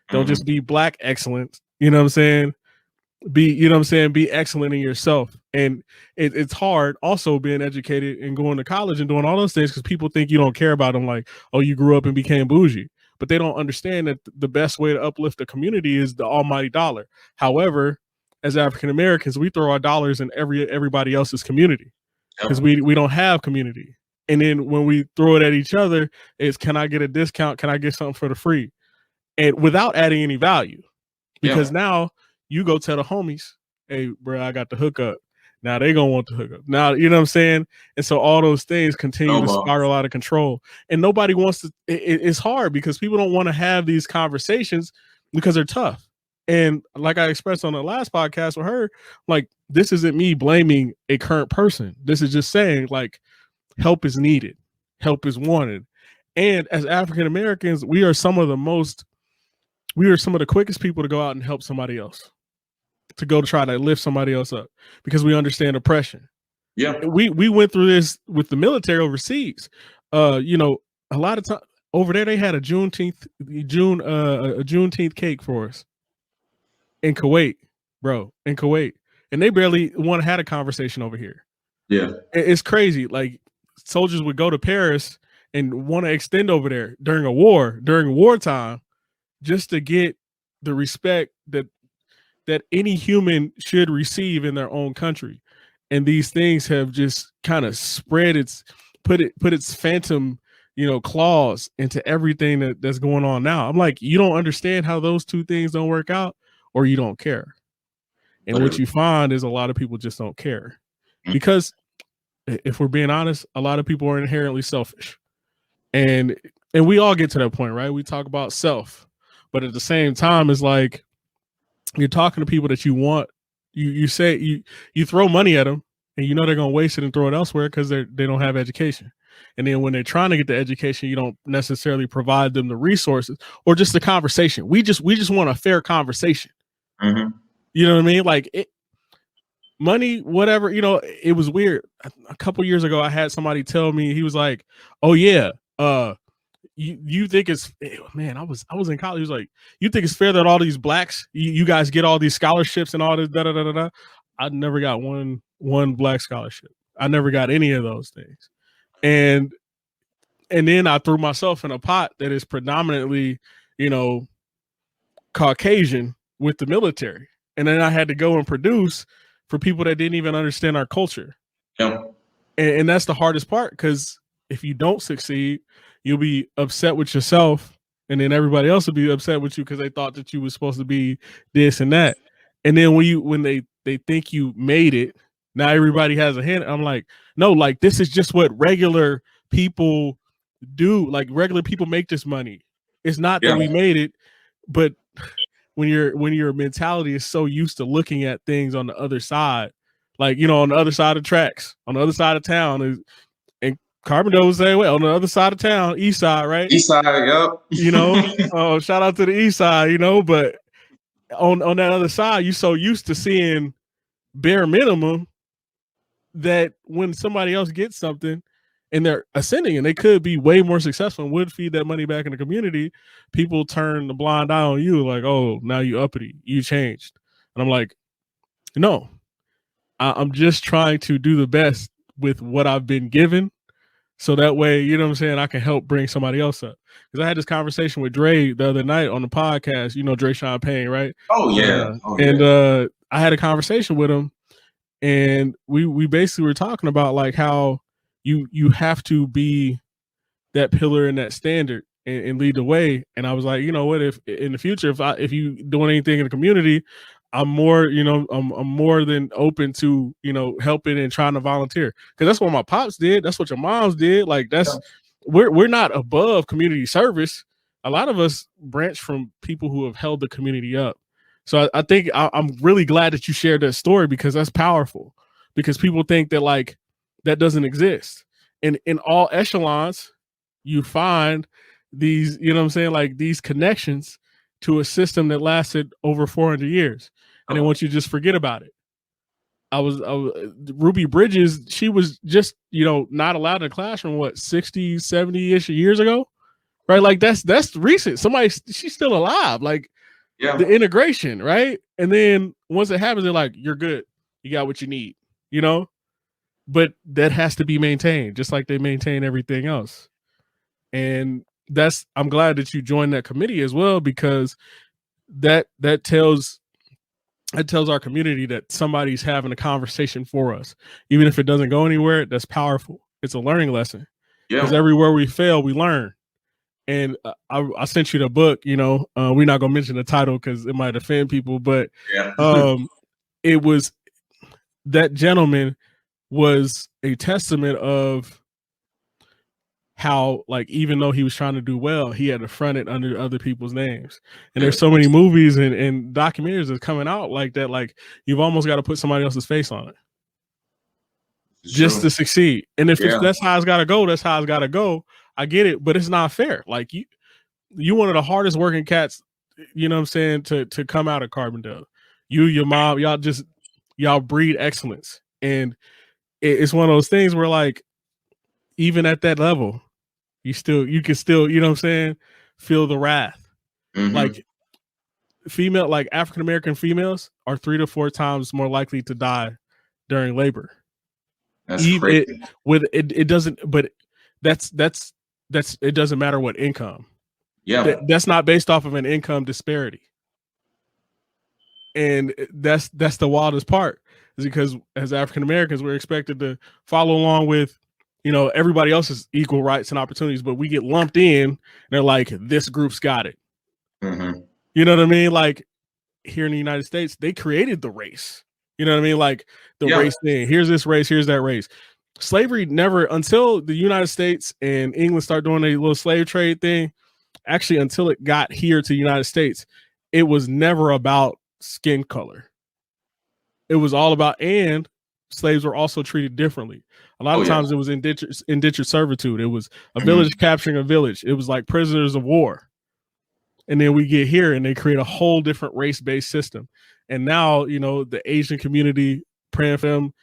Don't just be Black excellent. You know what I'm saying? Be excellent in yourself. And it's hard also being educated and going to college and doing all those things, because people think you don't care about them. Like, oh, you grew up and became bougie. But they don't understand that the best way to uplift the community is the almighty dollar. However, as African Americans, we throw our dollars in everybody else's community, because we don't have community. And then when we throw it at each other, it's, can I get a discount? Can I get something for the free? And without adding any value. Because now you go tell the homies, hey, bro, I got the hookup. Now they gonna want the hookup. Now, you know what I'm saying? And so all those things continue to spiral out of control. And nobody wants to, it's hard because people don't want to have these conversations because they're tough. And like I expressed on the last podcast with her, like, this isn't me blaming a current person. This is just saying, like, help is needed. Help is wanted. And as African Americans, we are some of the quickest people to go out and help somebody else, to go to try to lift somebody else up, because we understand oppression. Yeah. We went through this with the military overseas. A lot of time over there, they had a Juneteenth cake for us in Kuwait, bro, in Kuwait. And they barely had a conversation over here. Yeah. It's crazy. Like, soldiers would go to Paris and want to extend over there during wartime, just to get the respect that any human should receive in their own country. And these things have just kind of spread put its phantom, claws into everything that's going on now. I'm like, you don't understand how those two things don't work out, or you don't care. And what you find is a lot of people just don't care, because if we're being honest, a lot of people are inherently selfish, and we all get to that point, right? We talk about self, but at the same time, it's like, you're talking to people that you want. You say you throw money at them, and they're going to waste it and throw it elsewhere because they don't have education. And then when they're trying to get the education, you don't necessarily provide them the resources or just the conversation. We just want a fair conversation. Mm-hmm. You know what I mean? Like, money, whatever. It was weird. A couple years ago, I had somebody tell me, he was like, "Oh yeah, you think it's, man, I was in college. He was like, you think it's fair that all these Blacks, you guys get all these scholarships and all this da da da da da?" I never got one Black scholarship. I never got any of those things. And then I threw myself in a pot that is predominantly, Caucasian with the military. And then I had to go and produce for people that didn't even understand our culture. Yeah. And that's the hardest part, because if you don't succeed, you'll be upset with yourself, and then everybody else will be upset with you because they thought that you were supposed to be this and that. And then when they think you made it, now everybody has a hand. I'm like, no, like, this is just what regular people do. Like, regular people make this money. It's not that we made it, but when your mentality is so used to looking at things on the other side, like, on the other side of tracks, on the other side of town, and Carbondale was saying, well, on the other side of town, east side, right? East side, yep. Shout out to the east side, but on that other side, you're so used to seeing bare minimum that when somebody else gets something and they're ascending and they could be way more successful and would feed that money back in the community, people turn the blind eye on you like, oh, now you uppity, you changed. And I'm like, no, I'm just trying to do the best with what I've been given. So that way, you know what I'm saying, I can help bring somebody else up. Because I had this conversation with Dre the other night on the podcast, you know, Dre Sean Payne, right? Oh, yeah. And I had a conversation with him, and we basically were talking about like how you have to be that pillar and that standard and lead the way. And I was like, you know what, if in the future, if you doing anything in the community, I'm more, you know, I'm more than open to, you know, helping and trying to volunteer. Cause that's what my pops did. That's what your moms did. Like that's, we're not above community service. A lot of us branch from people who have held the community up. So I think I'm really glad that you shared that story, because that's powerful, because people think that like that doesn't exist. And in all echelons, you find these, you know what I'm saying, like these connections to a system that lasted over 400 years. And then once you just forget about it. I was Ruby Bridges, she was just, you know, not allowed in the classroom, what, 60, 70-ish years ago? Right? Like that's recent. She's still alive. Like the integration, right? And then once it happens, they're like, you're good. You got what you need, you know? But that has to be maintained, just like they maintain everything else. And I'm glad that you joined that committee as well, because that tells our community that somebody's having a conversation for us. Even if it doesn't go anywhere, that's powerful. It's a learning lesson. Because everywhere we fail, we learn. And I sent you the book, you know, we're not going to mention the title because it might offend people, but it was, that gentleman was a testament of how, like, even though he was trying to do well, he had to front it under other people's names. And there's so many movies and documentaries that's coming out like that. Like, you've almost got to put somebody else's face on it just to succeed. And if that's how it's got to go, that's how it's got to go. I get it, but it's not fair. Like you one of the hardest working cats, you know what I'm saying, to come out of Carbondale. You, your mom, y'all breed excellence. And it's one of those things where, like, even at that level, you can still, you know what I'm saying, feel the wrath. Like like African American females are 3 to 4 times more likely to die during labor. That's crazy. It doesn't, but that's it doesn't matter what income. That's not based off of an income disparity. And that's the wildest part, is because as African Americans, we're expected to follow along with, you know, everybody else's equal rights and opportunities, but we get lumped in. And they're like, this group's got it. You know what I mean? Like, here in the United States, they created the race. You know what I mean? Like the race thing. Here's this race, here's that race. Slavery never, until the United States and England start doing a little slave trade thing, actually until it got here to the United States, it was never about skin color. It was all about, and slaves were also treated differently. A lot of times it was indentured servitude. It was a village capturing a village. It was like prisoners of war. And then we get here and they create a whole different race-based system. And now, you know, the Asian community, Pram,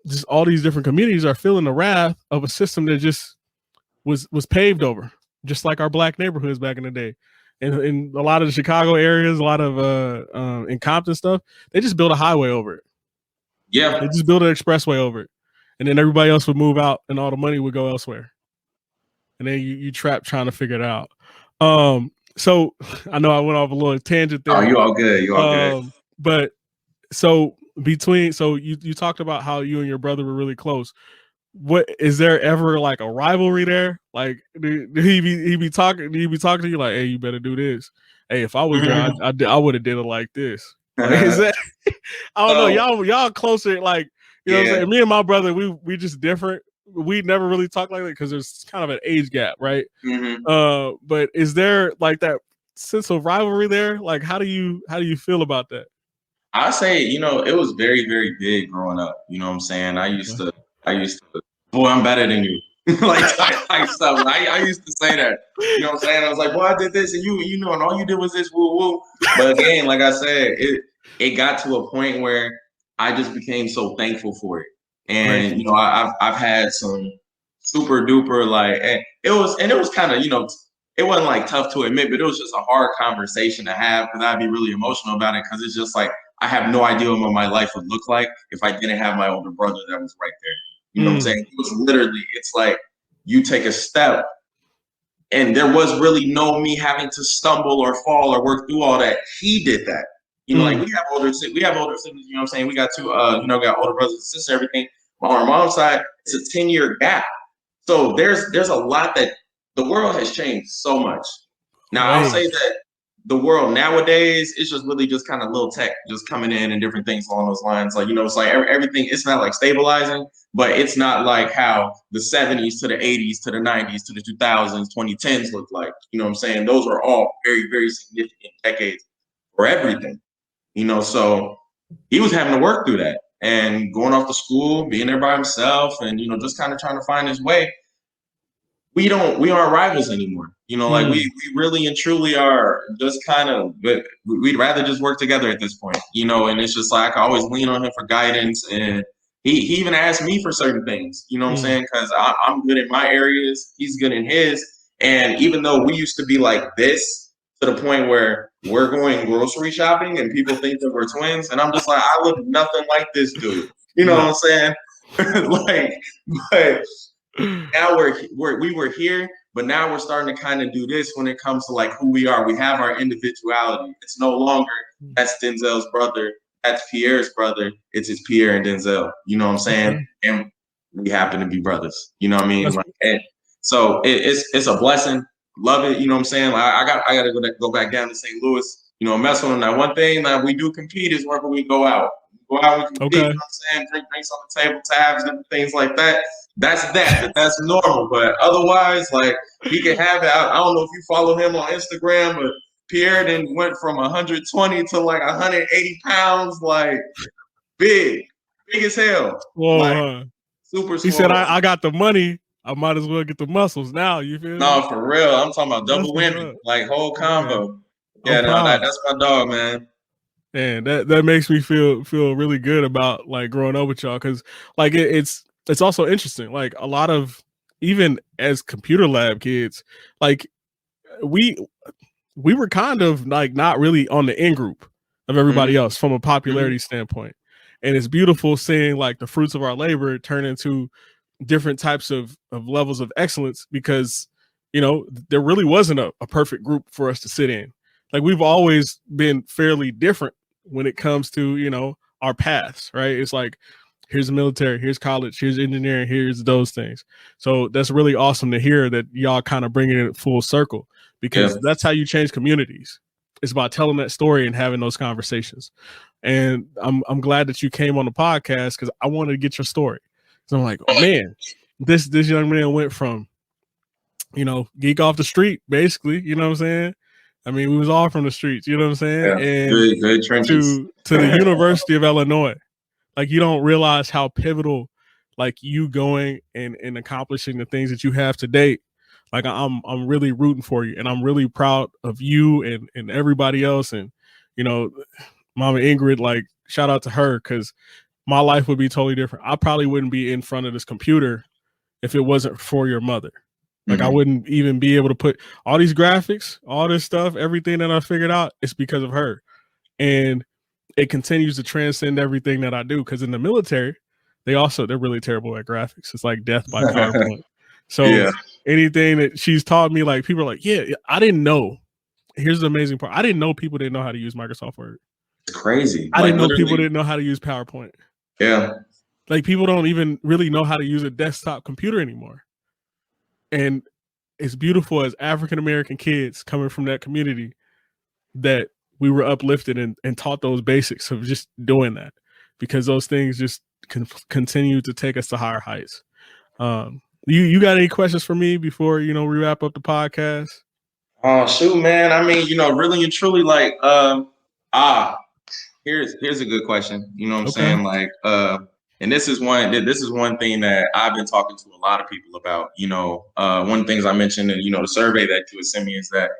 just all these different communities are feeling the wrath of a system that just was paved over, just like our black neighborhoods back in the day. And in a lot of the Chicago areas, a lot of in Compton stuff, they just built a highway over it. They just built an expressway over it. And then everybody else would move out and all the money would go elsewhere. And then you trapped trying to figure it out. So I know I went off a little tangent there. Oh, you all good. You all good. But so you talked about how you and your brother were really close. What is there ever like a rivalry there? Like did he be talking to you like, hey, you better do this. Hey, if I was there, I would have did it like this. Like, is that, I don't know. Y'all closer, like, you know what I'm saying? Me and my brother, we just different. We never really talk like that because there's kind of an age gap, right? But is there like that sense of rivalry there? Like, how do you feel about that? I say, you know, it was very, very big growing up. You know what I'm saying? I used to, boy, I'm better than you. Like type stuff. I used to say that. You know what I'm saying? I was like, boy, I did this and you know, and all you did was this, woo woo. But again, like I said, it got to a point where I just became so thankful for it. And, you know, I've had some super duper, like, and it was kind of, you know, it wasn't like tough to admit, but it was just a hard conversation to have because I'd be really emotional about it because it's just like, I have no idea what my life would look like if I didn't have my older brother that was right there. You know what I'm saying? It was literally, it's like you take a step and there was really no me having to stumble or fall or work through all that. He did that. You know, like we have older siblings, you know what I'm saying? We got two, you know, got older brothers and sisters, everything. On our mom's side, it's a 10-year gap. So there's a lot that the world has changed so much. Now I'll say that the world nowadays is just really just kind of little tech just coming in and different things along those lines. Like, you know, it's like everything, it's not like stabilizing, but it's not like how the 70s to the 80s to the 90s to the 2000s, 2010s looked like. You know what I'm saying? Those are all very, very significant decades for everything. You know, so he was having to work through that and going off to school, being there by himself and, you know, just kind of trying to find his way. We aren't rivals anymore. You know, like we really and truly are just kind of, but we'd rather just work together at this point, you know, and it's just like, I always lean on him for guidance. And he even asked me for certain things, you know what I'm saying? Cause I'm good in my areas. He's good in his. And even though we used to be like this, to the point where we're going grocery shopping and people think that we're twins. And I'm just like, I look nothing like this dude. You know what I'm saying? Like, but now we were here, but now we're starting to kind of do this when it comes to like who we are. We have our individuality. It's no longer that's Denzel's brother, that's Pierre's brother. It's Pierre and Denzel. You know what I'm saying? And we happen to be brothers. You know what I mean? Like, and so it's a blessing. Love it, you know what I'm saying? Like, I got to go back down to St. Louis, you know, mess with them. Now, one thing that we do compete is whenever we go out. We compete, you know what I'm saying? Drink drinks on the table, tabs, different things like that. That's normal. But otherwise, like, he can have it. I don't know if you follow him on Instagram, but Pierre then went from 120 to like 180 pounds, like big as hell. Whoa, like, super small. He said, I got the money. I might as well get the muscles now. You feel me? No, for real. I'm talking about double whammy, like whole combo. Yeah, no, that's my dog, man. And that makes me feel really good about like growing up with y'all, because like it's also interesting. Like a lot of, even as computer lab kids, like we were kind of like not really on the in group of everybody else from a popularity standpoint. And it's beautiful seeing like the fruits of our labor turn into different types of levels of excellence, because, you know, there really wasn't a perfect group for us to sit in. Like we've always been fairly different when it comes to, you know, our paths, right? It's like, here's the military, here's college, here's engineering, here's those things. So that's really awesome to hear that y'all kind of bringing it full circle, because that's how you change communities. It's about telling that story and having those conversations. And I'm glad that you came on the podcast, because I wanted to get your story. So I'm like, oh, man, this young man went from, you know, geek off the street, basically, you know what I'm saying? I mean, we was all from the streets, you know what I'm saying? Yeah, and good trenches. to the University of Illinois. Like, you don't realize how pivotal, like, you going and accomplishing the things that you have to date. Like, I'm really rooting for you, and I'm really proud of you and everybody else. And, you know, Mama Ingrid, like, shout out to her, because my life would be totally different. I probably wouldn't be in front of this computer if it wasn't for your mother. Like, I wouldn't even be able to put all these graphics, all this stuff, everything that I figured out, it's because of her. And it continues to transcend everything that I do. Because in the military, they're really terrible at graphics. It's like death by PowerPoint. So anything that she's taught me, like, people are like, yeah, I didn't know. Here's the amazing part. I didn't know people didn't know how to use Microsoft Word. It's crazy. I didn't know people didn't know how to use PowerPoint. Yeah. Like, people don't even really know how to use a desktop computer anymore. And it's beautiful as African-American kids coming from that community that we were uplifted and taught those basics of just doing that, because those things just continue to take us to higher heights. You got any questions for me before, you know, we wrap up the podcast? Oh, shoot, man. I mean, you know, really and truly, like, here's a good question. You know what I'm saying? Like, and this is one thing that I've been talking to a lot of people about. You know, one of the things I mentioned in, you know, the survey that you had sent me is that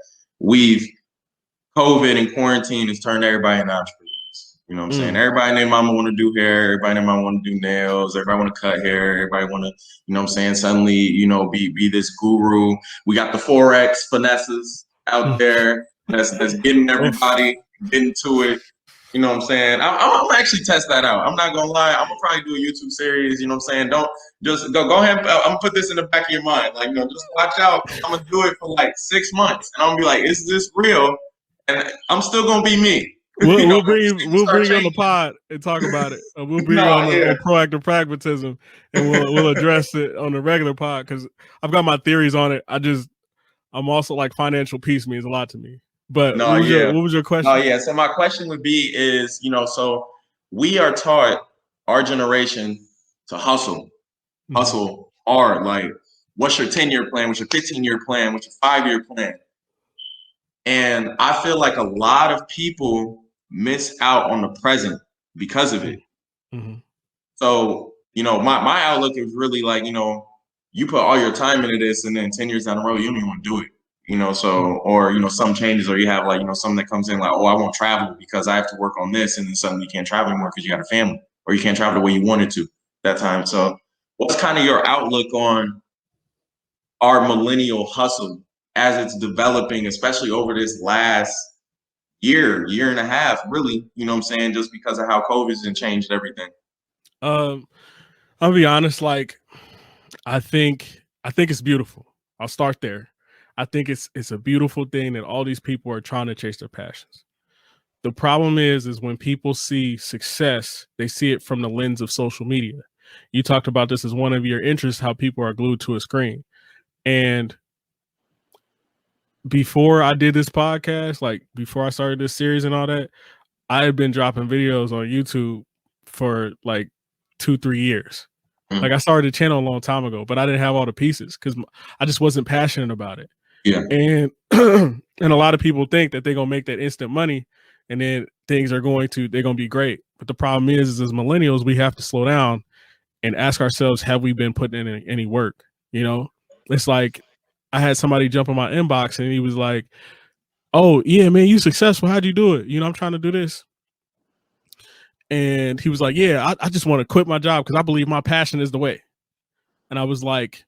COVID and quarantine has turned everybody into entrepreneurs. You know what I'm saying? Everybody and their mama want to do hair. Everybody and their mama want to do nails. Everybody want to cut hair. Everybody want to, you know what I'm saying, suddenly, you know, be this guru. We got the Forex finesses out there that's getting everybody into it. You know what I'm saying? I'm gonna actually test that out. I'm not gonna lie. I'm gonna probably do a YouTube series. You know what I'm saying? Don't just go ahead. I'm gonna put this in the back of your mind. Like, you know, just watch out. I'm gonna do it for like 6 months, and I'm gonna be like, is this real? And I'm still gonna be me. We'll bring you on the pod and talk about it. We'll bring you on proactive pragmatism, and we'll address it on the regular pod because I've got my theories on it. I'm also like financial peace means a lot to me. But what was your question? Oh yeah. So my question would be is, you know, so we are taught, our generation, to hustle hard. Like, what's your 10-year plan? What's your 15-year plan? What's your 5-year plan? And I feel like a lot of people miss out on the present because of it. So, you know, my outlook is really like, you know, you put all your time into this and then 10 years down the road, you don't even want to do it, you know, so, or, you know, some changes, or you have like, you know, something that comes in like, oh, I won't travel because I have to work on this. And then suddenly you can't travel anymore because you got a family, or you can't travel the way you wanted to that time. So what's kind of your outlook on our millennial hustle as it's developing, especially over this last year and a half, really, you know what I'm saying, just because of how COVID's and changed everything? I'll be honest, like, I think it's beautiful. I'll start there. I think it's a beautiful thing that all these people are trying to chase their passions. The problem is when people see success, they see it from the lens of social media. You talked about this as one of your interests, how people are glued to a screen. And before I did this podcast, like before I started this series and all that, I had been dropping videos on YouTube for like 2-3 years. Like, I started a channel a long time ago, but I didn't have all the pieces because I just wasn't passionate about it. Yeah. And and a lot of people think that they're gonna make that instant money and then things are they're gonna be great. But the problem is as millennials, we have to slow down and ask ourselves, have we been putting in any work? You know, it's like I had somebody jump in my inbox and he was like, oh yeah, man, you successful. How'd you do it? You know, I'm trying to do this. And he was like, yeah, I just want to quit my job because I believe my passion is the way. And I was like,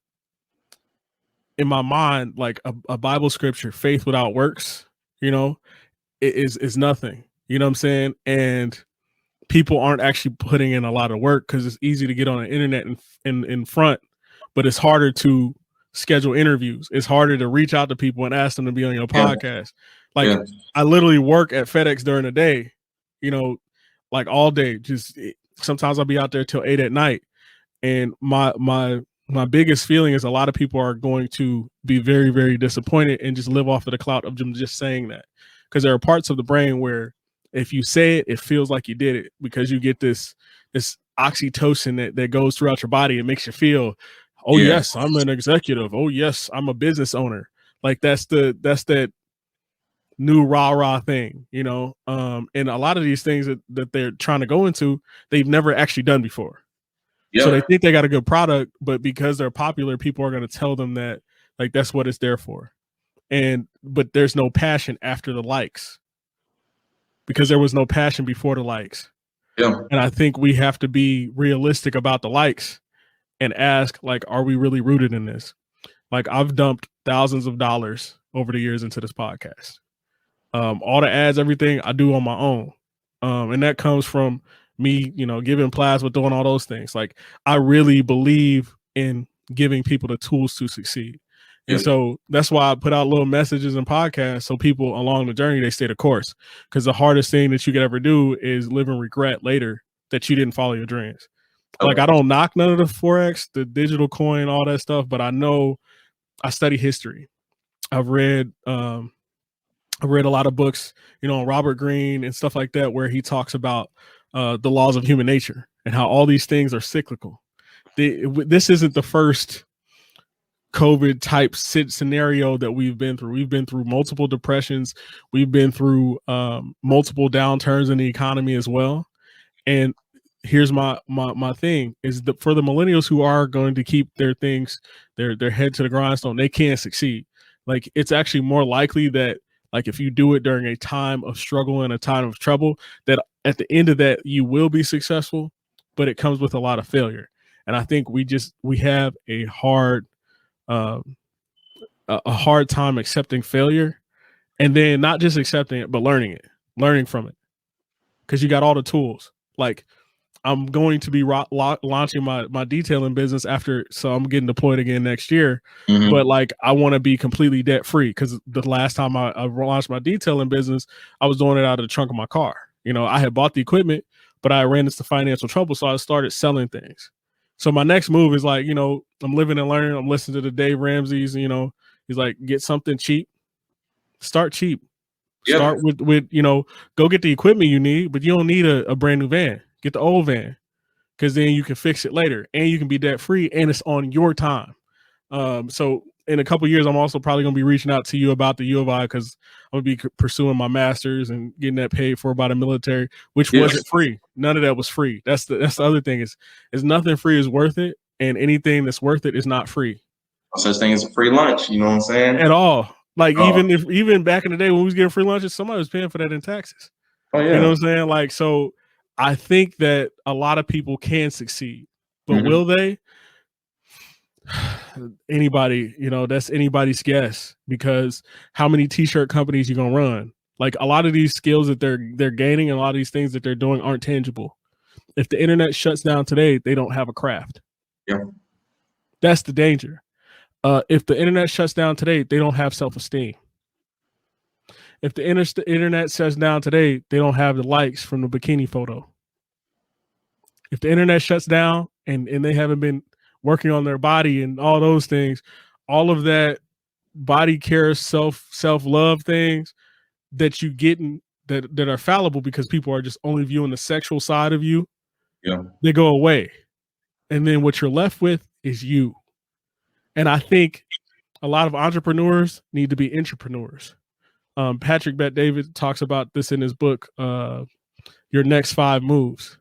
in my mind, like a Bible scripture, faith without works, you know, is nothing. You know what I'm saying? And people aren't actually putting in a lot of work because it's easy to get on the internet in front, but it's harder to schedule interviews. It's harder to reach out to people and ask them to be on your podcast. Like, I literally work at FedEx during the day, you know, like all day. Just sometimes I'll be out there till 8 at night. And my biggest feeling is a lot of people are going to be very, very disappointed and just live off of the clout of them just saying that. Because there are parts of the brain where if you say it, it feels like you did it because you get this oxytocin that goes throughout your body. It makes you feel, oh yes, I'm an executive. Oh yes, I'm a business owner. Like that's that new rah thing, you know. And a lot of these things that they're trying to go into, they've never actually done before. So they think they got a good product, but because they're popular, people are going to tell them that like that's what it's there for. But there's no passion after the likes because there was no passion before the likes. And I think we have to be realistic about the likes and ask, like, are we really rooted in this? Like, I've dumped thousands of dollars over the years into this podcast. All the ads, everything I do on my own. And that comes from me, you know, giving plasma, doing all those things. Like, I really believe in giving people the tools to succeed. And so that's why I put out little messages and podcasts so people along the journey, they stay the course. Because the hardest thing that you could ever do is live in regret later that you didn't follow your dreams. Like, I don't knock none of the Forex, the digital coin, all that stuff, but I know I study history. I've read a lot of books, you know, Robert Greene and stuff like that, where he talks about the laws of human nature and how all these things are cyclical. This isn't the first COVID type scenario that we've been through. We've been through multiple depressions. We've been through multiple downturns in the economy as well. And here's my thing is for the millennials who are going to keep their things, their head to the grindstone, they can succeed. Like, it's actually more likely that, like, if you do it during a time of struggle and a time of trouble, that at the end of that, you will be successful, but it comes with a lot of failure. And I think we have a hard time accepting failure, and then not just accepting it, but learning from it, because you got all the tools. Like, I'm going to be launching my detailing business so I'm getting deployed again next year. Mm-hmm. But like, I want to be completely debt free, because the last time I launched my detailing business, I was doing it out of the trunk of my car. I had bought the equipment, but I ran into financial trouble, so I started selling things. So my next move is like, I'm living and learning. I'm listening to the Dave Ramsey's. He's like, get something cheap, start cheap. Yep. Start with go get the equipment you need, but you don't need a brand new van. Get the old van, because then you can fix it later, and you can be debt free, and it's on your time. So in a couple of years, I'm also probably going to be reaching out to you about the U of I, because I'm going to be pursuing my master's and getting that paid for by the military, which wasn't free. None of that was free. That's the other thing is nothing free is worth it, and anything that's worth it is not free. No such thing as a free lunch. You know what I'm saying? At all. Like, even back in the day when we was getting free lunches, somebody was paying for that in taxes. Oh yeah. You know what I'm saying? Like, so I think that a lot of people can succeed, but will they? Anybody, that's anybody's guess, because how many t-shirt companies you gonna run? Like, a lot of these skills that they're gaining and a lot of these things that they're doing aren't tangible. If the internet shuts down today, they don't have a craft. Yeah. That's the danger. If the internet shuts down today, they don't have self-esteem. If the internet shuts down today, they don't have the likes from the bikini photo. If the internet shuts down and they haven't been working on their body and all those things, all of that body care, self-love things that you get that are fallible, because people are just only viewing the sexual side of you, they go away. And then what you're left with is you. And I think a lot of entrepreneurs need to be entrepreneurs. Patrick Bet-David talks about this in his book, Your Next 5 Moves.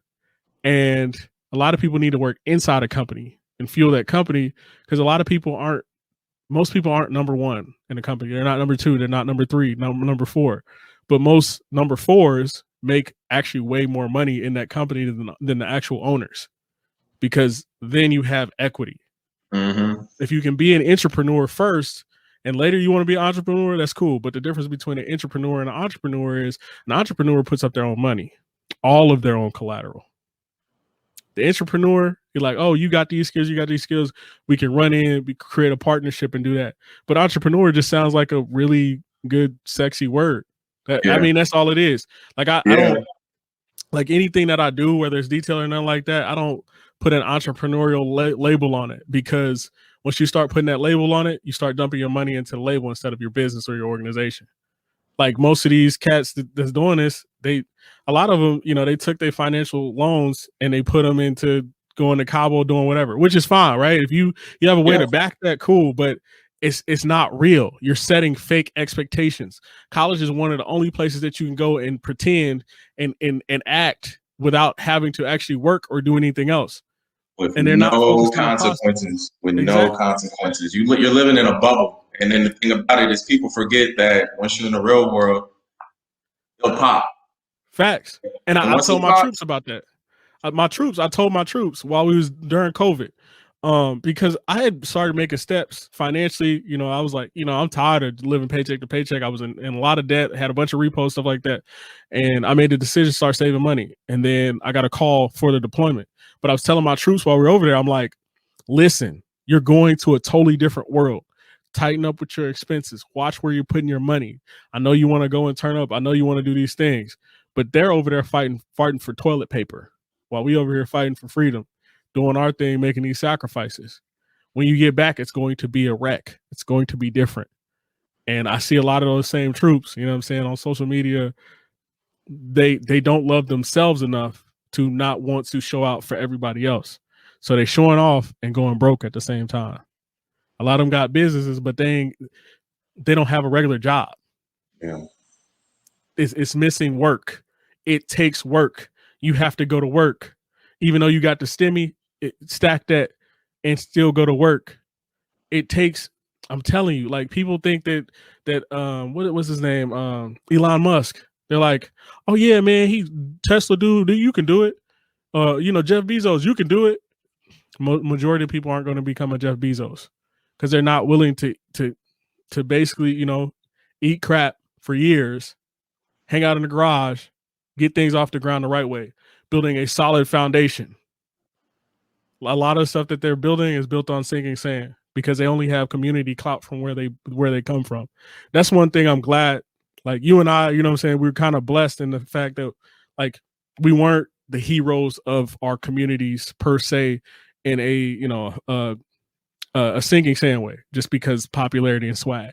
And a lot of people need to work inside a company and fuel that company, because most people aren't number one in a company. They're not number 2. They're not number 3, number 4. But most number 4s make actually way more money in that company than the actual owners, because then you have equity. Mm-hmm. If you can be an entrepreneur first and later you want to be an entrepreneur, that's cool. But the difference between an entrepreneur and an entrepreneur is an entrepreneur puts up their own money, all of their own collateral. The entrepreneur, you're like, oh, you got these skills, we can run in, we create a partnership and do that. But entrepreneur just sounds like a really good, sexy word. I mean, that's all it is. Like, I don't, like, anything that I do, whether it's detailing or nothing like that, I don't put an entrepreneurial label on it, because once you start putting that label on it, you start dumping your money into the label instead of your business or your organization. Like, most of these cats that's doing this, a lot of them, they took their financial loans and they put them into going to Cabo, doing whatever, which is fine, right? If you have a way to back that, cool, but it's not real. You're setting fake expectations. College is one of the only places that you can go and pretend and act without having to actually work or do anything else. And they're not consequences. No consequences. You're living in a bubble. And then the thing about it is, people forget that once you're in the real world, it'll pop. Facts. And I told my troops about that. I told my troops while we was during COVID, because I had started making steps financially. I was like, I'm tired of living paycheck to paycheck. I was in a lot of debt, had a bunch of repos, stuff like that. And I made the decision to start saving money. And then I got a call for the deployment. But I was telling my troops while we were over there, I'm like, listen, you're going to a totally different world. Tighten up with your expenses. Watch where you're putting your money. I know you want to go and turn up. I know you want to do these things, but they're over there farting for toilet paper while we over here fighting for freedom, doing our thing, making these sacrifices. When you get back, it's going to be a wreck. It's going to be different. And I see a lot of those same troops, on social media. They don't love themselves enough to not want to show out for everybody else. So they showing off and going broke at the same time. A lot of them got businesses, but they don't have a regular job. Yeah. It's missing work. It takes work. You have to go to work. Even though you got the stimmy, stack that and still go to work. It takes, I'm telling you, like, people think that what was his name? Elon Musk. They're like, oh yeah, man, he Tesla dude, you can do it. Jeff Bezos, you can do it. Majority of people aren't going to become a Jeff Bezos because they're not willing to basically, eat crap for years, hang out in the garage, get things off the ground the right way, building a solid foundation. A lot of stuff that they're building is built on sinking sand because they only have community clout from where they come from. That's one thing I'm glad, like you and I, we're kind of blessed in the fact that like we weren't the heroes of our communities per se in a sinking sand way, just because popularity and swag.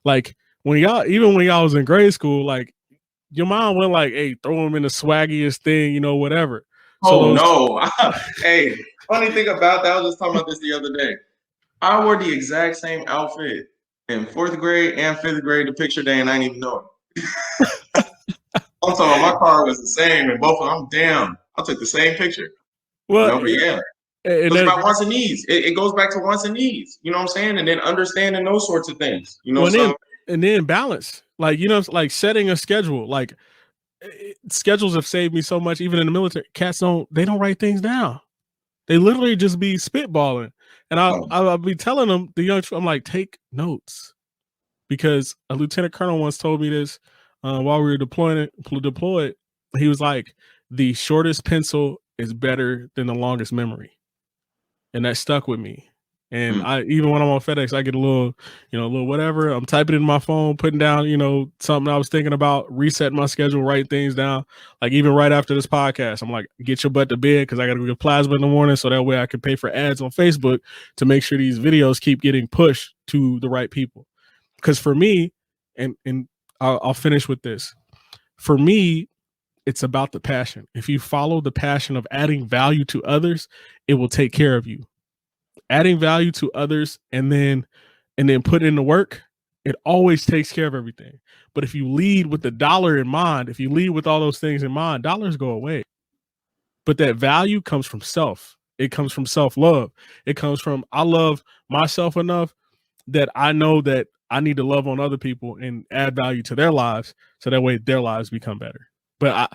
Like when y'all was in grade school, like your mom went like, hey, throw him in the swaggiest thing, whatever. No. Hey, funny thing about that, I was just talking about this the other day. I wore the exact same outfit in 4th grade and 5th grade, the picture day, and I didn't even know it. I'm talking, my car was the same, and both of them, damn, I took the same picture. Well, but yeah. It's about wants and needs. It goes back to wants and needs. You know what I'm saying? And then understanding those sorts of things. And then balance. Like, like setting a schedule. Like schedules have saved me so much, even in the military. Cats don't write things down. They literally just be spitballing. And I'll be telling them, I'm like, take notes. Because a lieutenant colonel once told me this while we were deployed. He was like, the shortest pencil is better than the longest memory. And that stuck with me. And I, even when I'm on FedEx, I get a little whatever. I'm typing in my phone, putting down, something I was thinking about, resetting my schedule, write things down. Like even right after this podcast, I'm like, get your butt to bed because I got to go get plasma in the morning. So that way I can pay for ads on Facebook to make sure these videos keep getting pushed to the right people. Because for me, and I'll finish with this. For me, it's about the passion. If you follow the passion of adding value to others, it will take care of you. Adding value to others and then put in the work, it always takes care of everything. But if you lead with the dollar in mind, if you lead with all those things in mind, dollars go away. But that value comes from self. It comes from self-love. It comes from, I love myself enough that I know that I need to love on other people and add value to their lives so that way their lives become better. But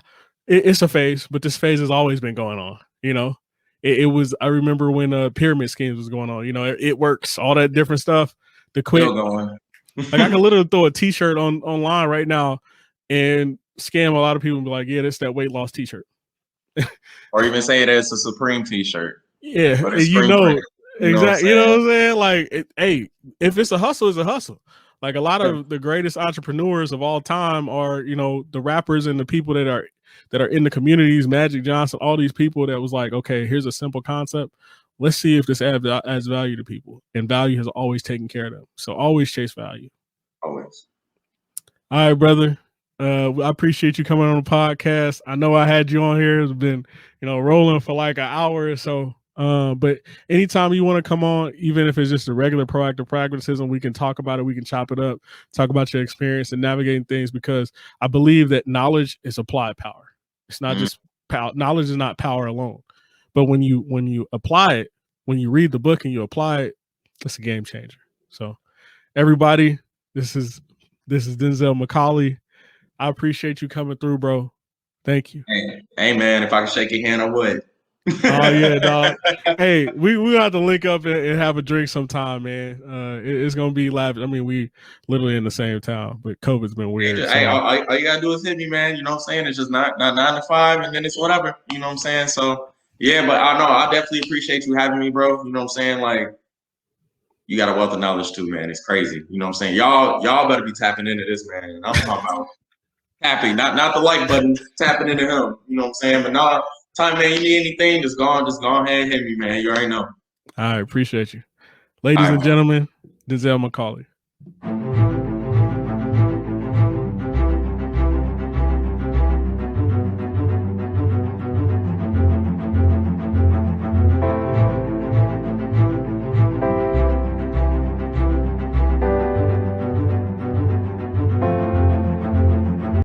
it's a phase, but this phase has always been going on, It was, I remember when pyramid schemes was going on, it works, all that different stuff. The quick, like I can literally throw a t-shirt online right now and scam a lot of people and be like, yeah, that's that weight loss t-shirt. Or even say it as a Supreme t-shirt. Yeah, exactly. You know what I'm saying? Like, hey, if it's a hustle, it's a hustle. Like a lot of the greatest entrepreneurs of all time are, the rappers and the people that are in the communities, Magic Johnson, all these people that was like, okay, here's a simple concept. Let's see if this adds value to people. And value has always taken care of them. So always chase value. Always. All right, brother. I appreciate you coming on the podcast. I know I had you on here. It's been, rolling for like an hour or so. But anytime you want to come on, even if it's just a regular proactive pragmatism, we can talk about it. We can chop it up, talk about your experience and navigating things, because I believe that knowledge is applied power. It's not just power. Knowledge is not power alone. But when you apply it, when you read the book and you apply it, it's a game changer. So everybody, this is Denzel McCauley. I appreciate you coming through, bro. Thank you. Hey man, if I could shake your hand, I would. Oh yeah, dog. Hey, we have to link up and have a drink sometime, man. It's gonna be lavish. I mean, we literally in the same town, but COVID's been weird. Hey, all you gotta do is hit me, man. You know what I'm saying? It's just not 9 to 5, and then it's whatever. You know what I'm saying? So yeah, but I know I definitely appreciate you having me, bro. You know what I'm saying? Like, you got a wealth of knowledge too, man. It's crazy. You know what I'm saying? Y'all better be tapping into this, man. And I'm talking about tapping, not the like button, tapping into him. You know what I'm saying? But no. Time, man, you need anything, just go ahead and hit me, man. You already know. I appreciate you. Ladies and gentlemen, Denzel McCauley.